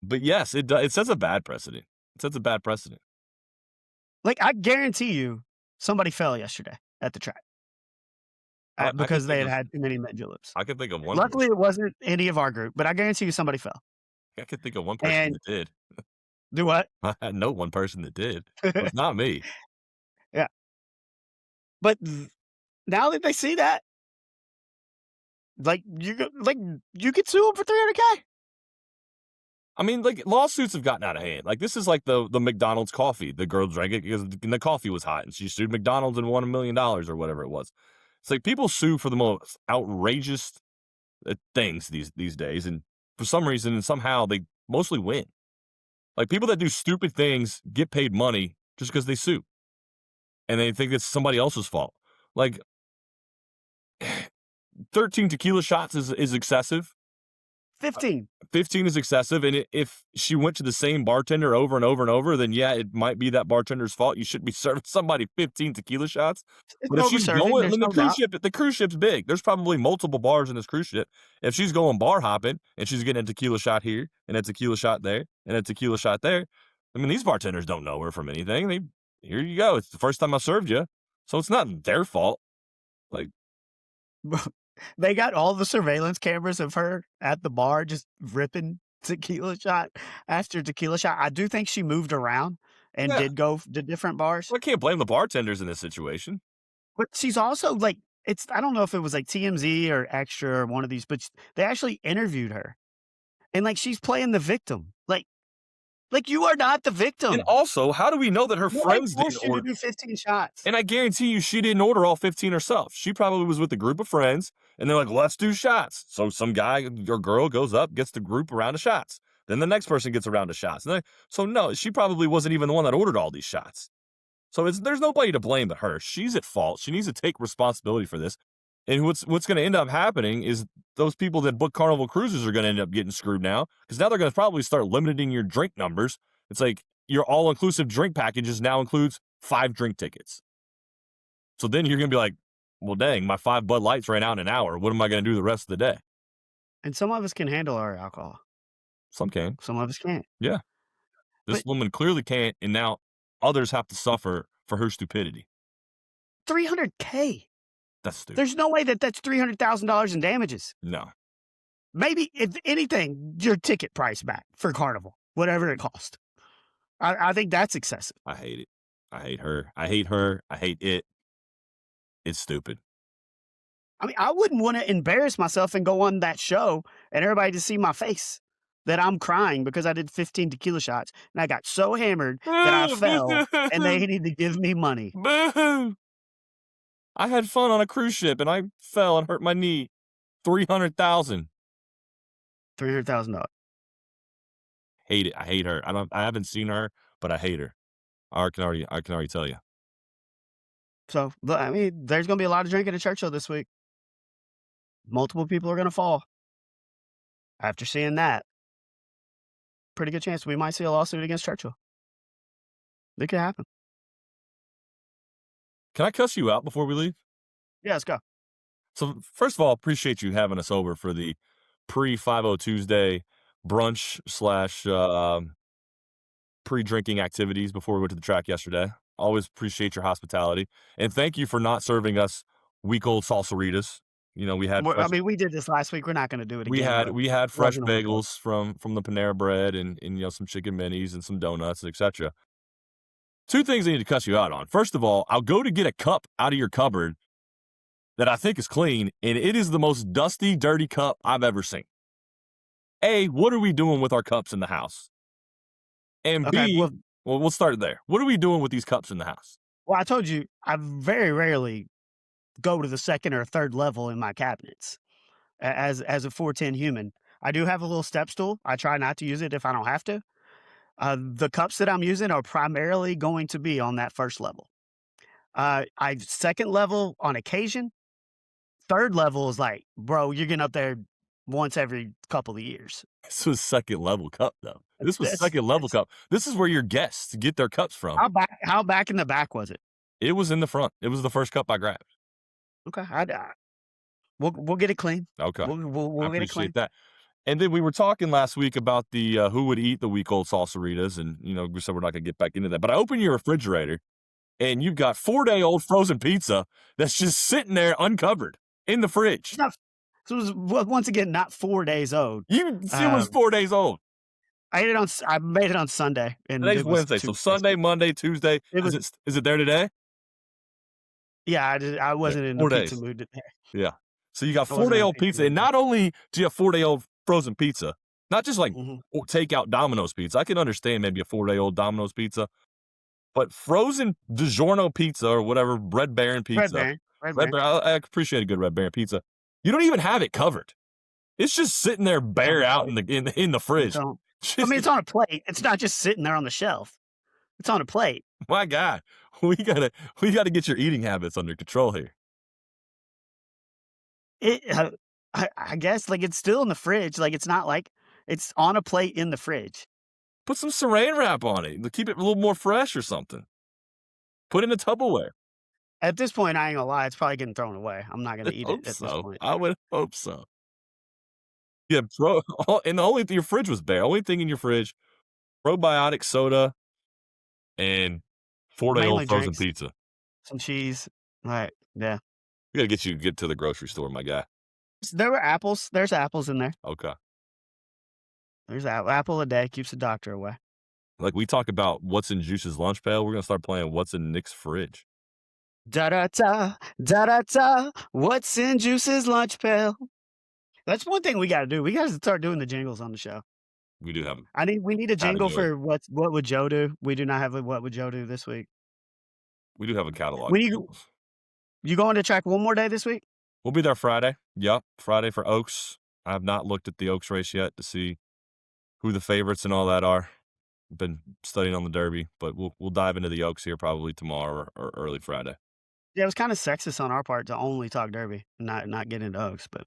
But yes, it sets a bad precedent. It sets a bad precedent. Like, I guarantee you somebody fell yesterday at the track I can because they think had of had too many mint juleps. I can think of one Luckily, person. it wasn't any of our group, but I guarantee you somebody fell. I can think of one person And that did. do what? I know one person that did. It was not me. Yeah. But now that they see that, like, you could sue them for $300K. I mean, like, lawsuits have gotten out of hand. Like, this is like the McDonald's coffee. The girl drank it because the coffee was hot, and she sued McDonald's and won $1 million or whatever it was. It's like people sue for the most outrageous things these days, and for some reason and somehow they mostly win. Like, people that do stupid things get paid money just because they sue, and they think it's somebody else's fault. Like, 13 tequila shots is excessive. 15. 15 is excessive, and if she went to the same bartender over and over and over, then yeah, it might be that bartender's fault. You shouldn't be serving somebody 15 tequila shots. It's But if she's over-serving, going, I there's mean, no doubt. the cruise ship's big. There's probably multiple bars in this cruise ship. If she's going bar hopping and she's getting a tequila shot here and a tequila shot there and a tequila shot there, I mean, these bartenders don't know her from anything. Here you go. It's the first time I served you, so it's not their fault. Like, They got all the surveillance cameras of her at the bar just ripping tequila shot after tequila shot. I do think she moved around and Yeah. did go to different bars. I can't blame the bartenders in this situation. But she's also like, I don't know if it was like TMZ or Extra or one of these, but they actually interviewed her. And like, she's playing the victim. Like you are not the victim. And also, how do we know that her friends didn't forced you to order? do 15 shots. And I guarantee you, she didn't order all 15 herself. She probably was with a group of friends, and they're like, let's do shots. So some guy or girl goes up, gets the group a round of shots. Then the next person gets a round of shots. So no, she probably wasn't even the one that ordered all these shots. So there's nobody to blame but her. She's at fault. She needs to take responsibility for this. And what's going to end up happening is those people that book Carnival Cruises are going to end up getting screwed now, because now they're going to probably start limiting your drink numbers. It's like your all-inclusive drink packages now includes 5 drink tickets. So then you're going to be like, well, dang, my 5 Bud Lights ran out in an hour. What am I going to do the rest of the day? And some of us can handle our alcohol. Some can. Some of us can't. Yeah. This woman clearly can't, and now others have to suffer for her stupidity. $300K. That's stupid. There's no way that's $300,000 in damages. No. Maybe, if anything, your ticket price back for Carnival, whatever it cost. I think that's excessive. I hate it. I hate her. I hate her. I hate it. It's stupid. I mean, I wouldn't want to embarrass myself and go on that show and everybody to see my face that I'm crying because I did 15 tequila shots and I got so hammered that I fell and they needed to give me money. Boo! I had fun on a cruise ship and I fell and hurt my knee. $300,000. $300,000. Hate it. I hate her. I haven't seen her, but I hate her. I can already tell you. So, I mean, there's going to be a lot of drinking at Churchill this week. Multiple people are going to fall. After seeing that, pretty good chance we might see a lawsuit against Churchill. It could happen. Can I cuss you out before we leave? Yeah, let's go. So, first of all, appreciate you having us over for the pre-50 Tuesday brunch / pre-drinking activities before we went to the track yesterday. Always appreciate your hospitality. And thank you for not serving us week-old salsaritas. You know, we had we did this last week. We're not going to do it again. We had fresh bagels from the Panera Bread and you know, some chicken minis and some donuts, etc. 2 things I need to cuss you out on. First of all, I'll go to get a cup out of your cupboard that I think is clean, and it is the most dusty, dirty cup I've ever seen. A, what are we doing with our cups in the house? And B, well, we'll start there. What are we doing with these cups in the house? Well, I told you, I very rarely go to the second or third level in my cabinets as a 410 human. I do have a little step stool. I try not to use it if I don't have to. The cups that I'm using are primarily going to be on that first level. I second level on occasion. Third level is like, bro, you're getting up there once every couple of years. This was second level cup, though. This was second level cup. This is where your guests get their cups from. How back in the back was it? It was in the front. It was the first cup I grabbed. Okay, we'll get it clean. Okay, we'll get it clean. That. And then we were talking last week about the who would eat the week-old salsaritas, and we said we're not gonna get back into that. But I open your refrigerator, and you've got 4-day-old frozen pizza that's just sitting there uncovered in the fridge. It's not, so it was once again not 4 days old. It was 4 days old. I made it on Sunday, and Today's it was Wednesday, so 2 days. Sunday, Monday, Tuesday. Is it there today? Yeah, I wasn't in the 4 pizza days. mood today. Yeah. So you got I wasn't in 4-day-old pizza pizza, mood and today. not only do you have 4-day-old frozen pizza, not just like Mhm. takeout Domino's pizza. I can understand maybe a 4-day-old Domino's pizza, but frozen DiGiorno pizza or whatever, Red Baron pizza. Red Baron. I appreciate a good Red Baron pizza. You don't even have it covered. It's just sitting there bare out in the fridge. So, I mean, it's on a plate. It's not just sitting there on the shelf. It's on a plate. My God, we gotta get your eating habits under control here. I guess like it's still in the fridge. Like it's not like it's on a plate in the fridge. Put some saran wrap on it to keep it a little more fresh or something. Put it in a Tupperware. At this point, I ain't gonna lie, it's probably getting thrown away. I'm not gonna eat it at this point. I would hope so. Yeah, and your fridge was bare. Only thing in your fridge, probiotic soda and 4-day-old Mainly frozen drinks, pizza. some cheese. Right. Yeah. We gotta get to the grocery store, my guy. There were apples. There's apples in there. Okay. There's apple a day keeps the doctor away. Like we talk about what's in Juice's lunch pail, we're gonna start playing what's in Nick's fridge. Da da da da da da. What's in Juice's lunch pail? That's one thing we got to do. We got to start doing the jingles on the show. We do have. We need a jingle Category. for what would Joe do. We do not have a what would Joe do this week. We do have a catalog. You going to track one more day this week? We'll be there Friday. Yep, Friday for Oaks. I have not looked at the Oaks race yet to see who the favorites and all that are. Been studying on the Derby, but we'll dive into the Oaks here probably tomorrow or early Friday. Yeah, it was kind of sexist on our part to only talk Derby, not get into Oaks, but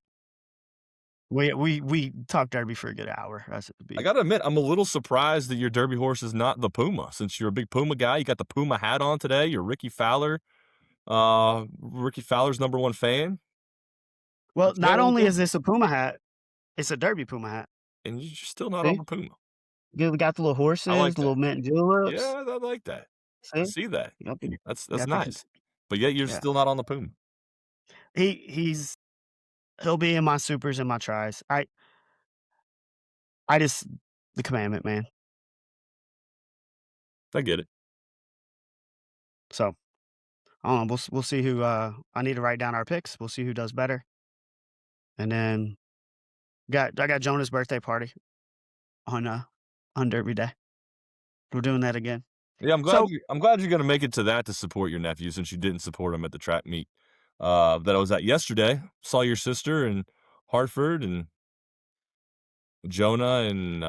we talked Derby for a good hour. I gotta admit, I'm a little surprised that your Derby horse is not the Puma. Since you're a big Puma guy, you got the Puma hat on today. You're Ricky Fowler. Ricky Fowler's #1 fan. Well, not only is this a Puma hat, it's a Derby Puma hat. And you're still not on the Puma. We got the little horses, the little mint juleps. Yeah, I like that. I see that. That's nice. But yet you're still not on the Puma. He'll be in my supers and my tries. The commandment, man. I get it. So, I don't know. We'll see who. I need to write down our picks. We'll see who does better. And then I got Jonah's birthday party on Derby Day. We're doing that again. Yeah, I'm glad you're going to make it to that to support your nephew since you didn't support him at the track meet that I was at yesterday. Saw your sister in Hartford and Jonah and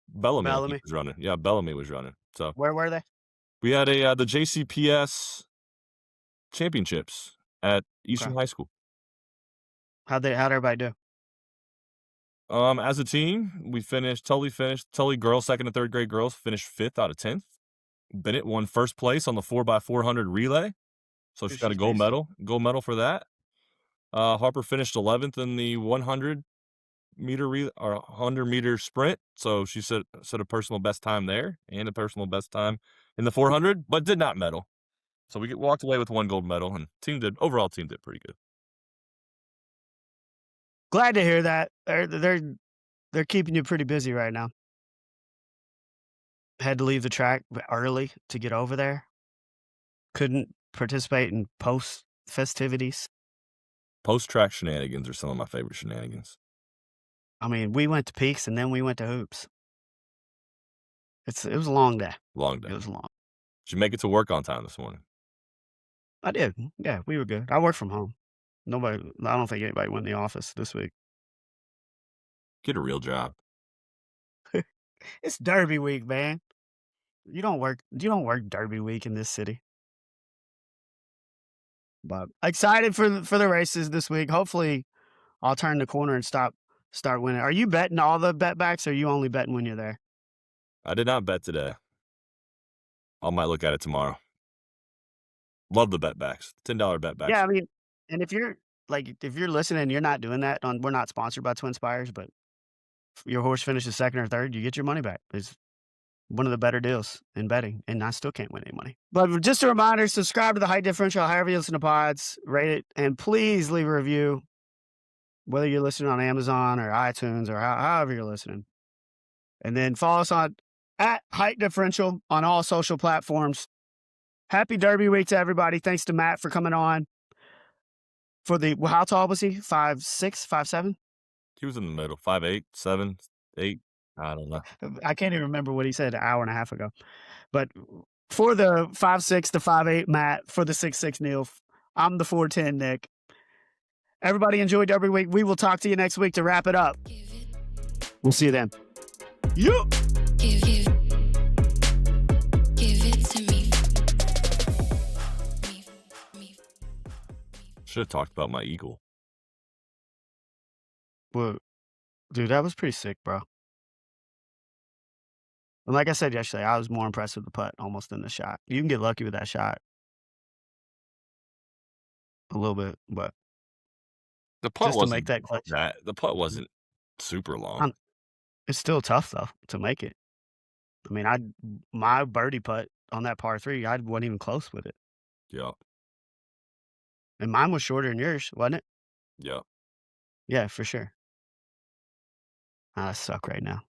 Bellamy was running. Yeah, Bellamy was running. So where were they? We had the JCPS championships at Eastern High School. How'd everybody do? As a team, we finished. Tully girls, 2nd and 3rd grade girls, finished 5th out of 10th. Bennett won 1st place on the 4x400 relay, so she got a gold medal. Gold medal for that. Harper finished 11th in the 100-meter relay or 100-meter sprint, so she set a personal best time there and a personal best time in the 400, but did not medal. So we walked away with 1 gold medal, and overall team did pretty good. Glad to hear that. They're keeping you pretty busy right now. Had to leave the track early to get over there. Couldn't participate in post festivities. Post-track shenanigans are some of my favorite shenanigans. I mean, we went to Peaks and then we went to Hoops. It was a long day. Long day. It was long. Did you make it to work on time this morning? I did. Yeah, we were good. I work from home. I don't think anybody went in the office this week. Get a real job. It's Derby week, man. You don't work Derby week in this city. But excited for the races this week. Hopefully I'll turn the corner and start winning. Are you betting all the bet backs or are you only betting when you're there? I did not bet today. I might look at it tomorrow. Love the bet backs. $10 bet backs. Yeah, I mean, and if you're like if you're listening, you're not doing that. We're not sponsored by Twin Spires, but if your horse finishes second or third, you get your money back. It's one of the better deals in betting, and I still can't win any money. But just a reminder: subscribe to the Height Differential, however you listen to pods, rate it, and please leave a review. Whether you're listening on Amazon or iTunes or however you're listening. And then follow us on at Height Differential on all social platforms. Happy Derby week to everybody. Thanks to Matt for coming on. For the, how tall was he? 5'6", 5'7"? He was in the middle, 5'8", 7, 8. I don't know. I can't even remember what he said an hour and a half ago. But for the 5'6" to 5'8", Matt, for the 6'6", Neil, I'm the 4'10", Nick. Everybody enjoy Derby week. We will talk to you next week to wrap it up. We'll see you then. You. Give it to me. Should have talked about my eagle. Well, dude, that was pretty sick, bro. And like I said yesterday, I was more impressed with the putt almost than the shot. You can get lucky with that shot. A little bit, but The putt just to make that clutch. The putt wasn't super long. It's still tough, though, to make it. I mean, my birdie putt on that par 3, I wasn't even close with it. Yeah. And mine was shorter than yours, wasn't it? Yeah. Yeah, for sure. I suck right now.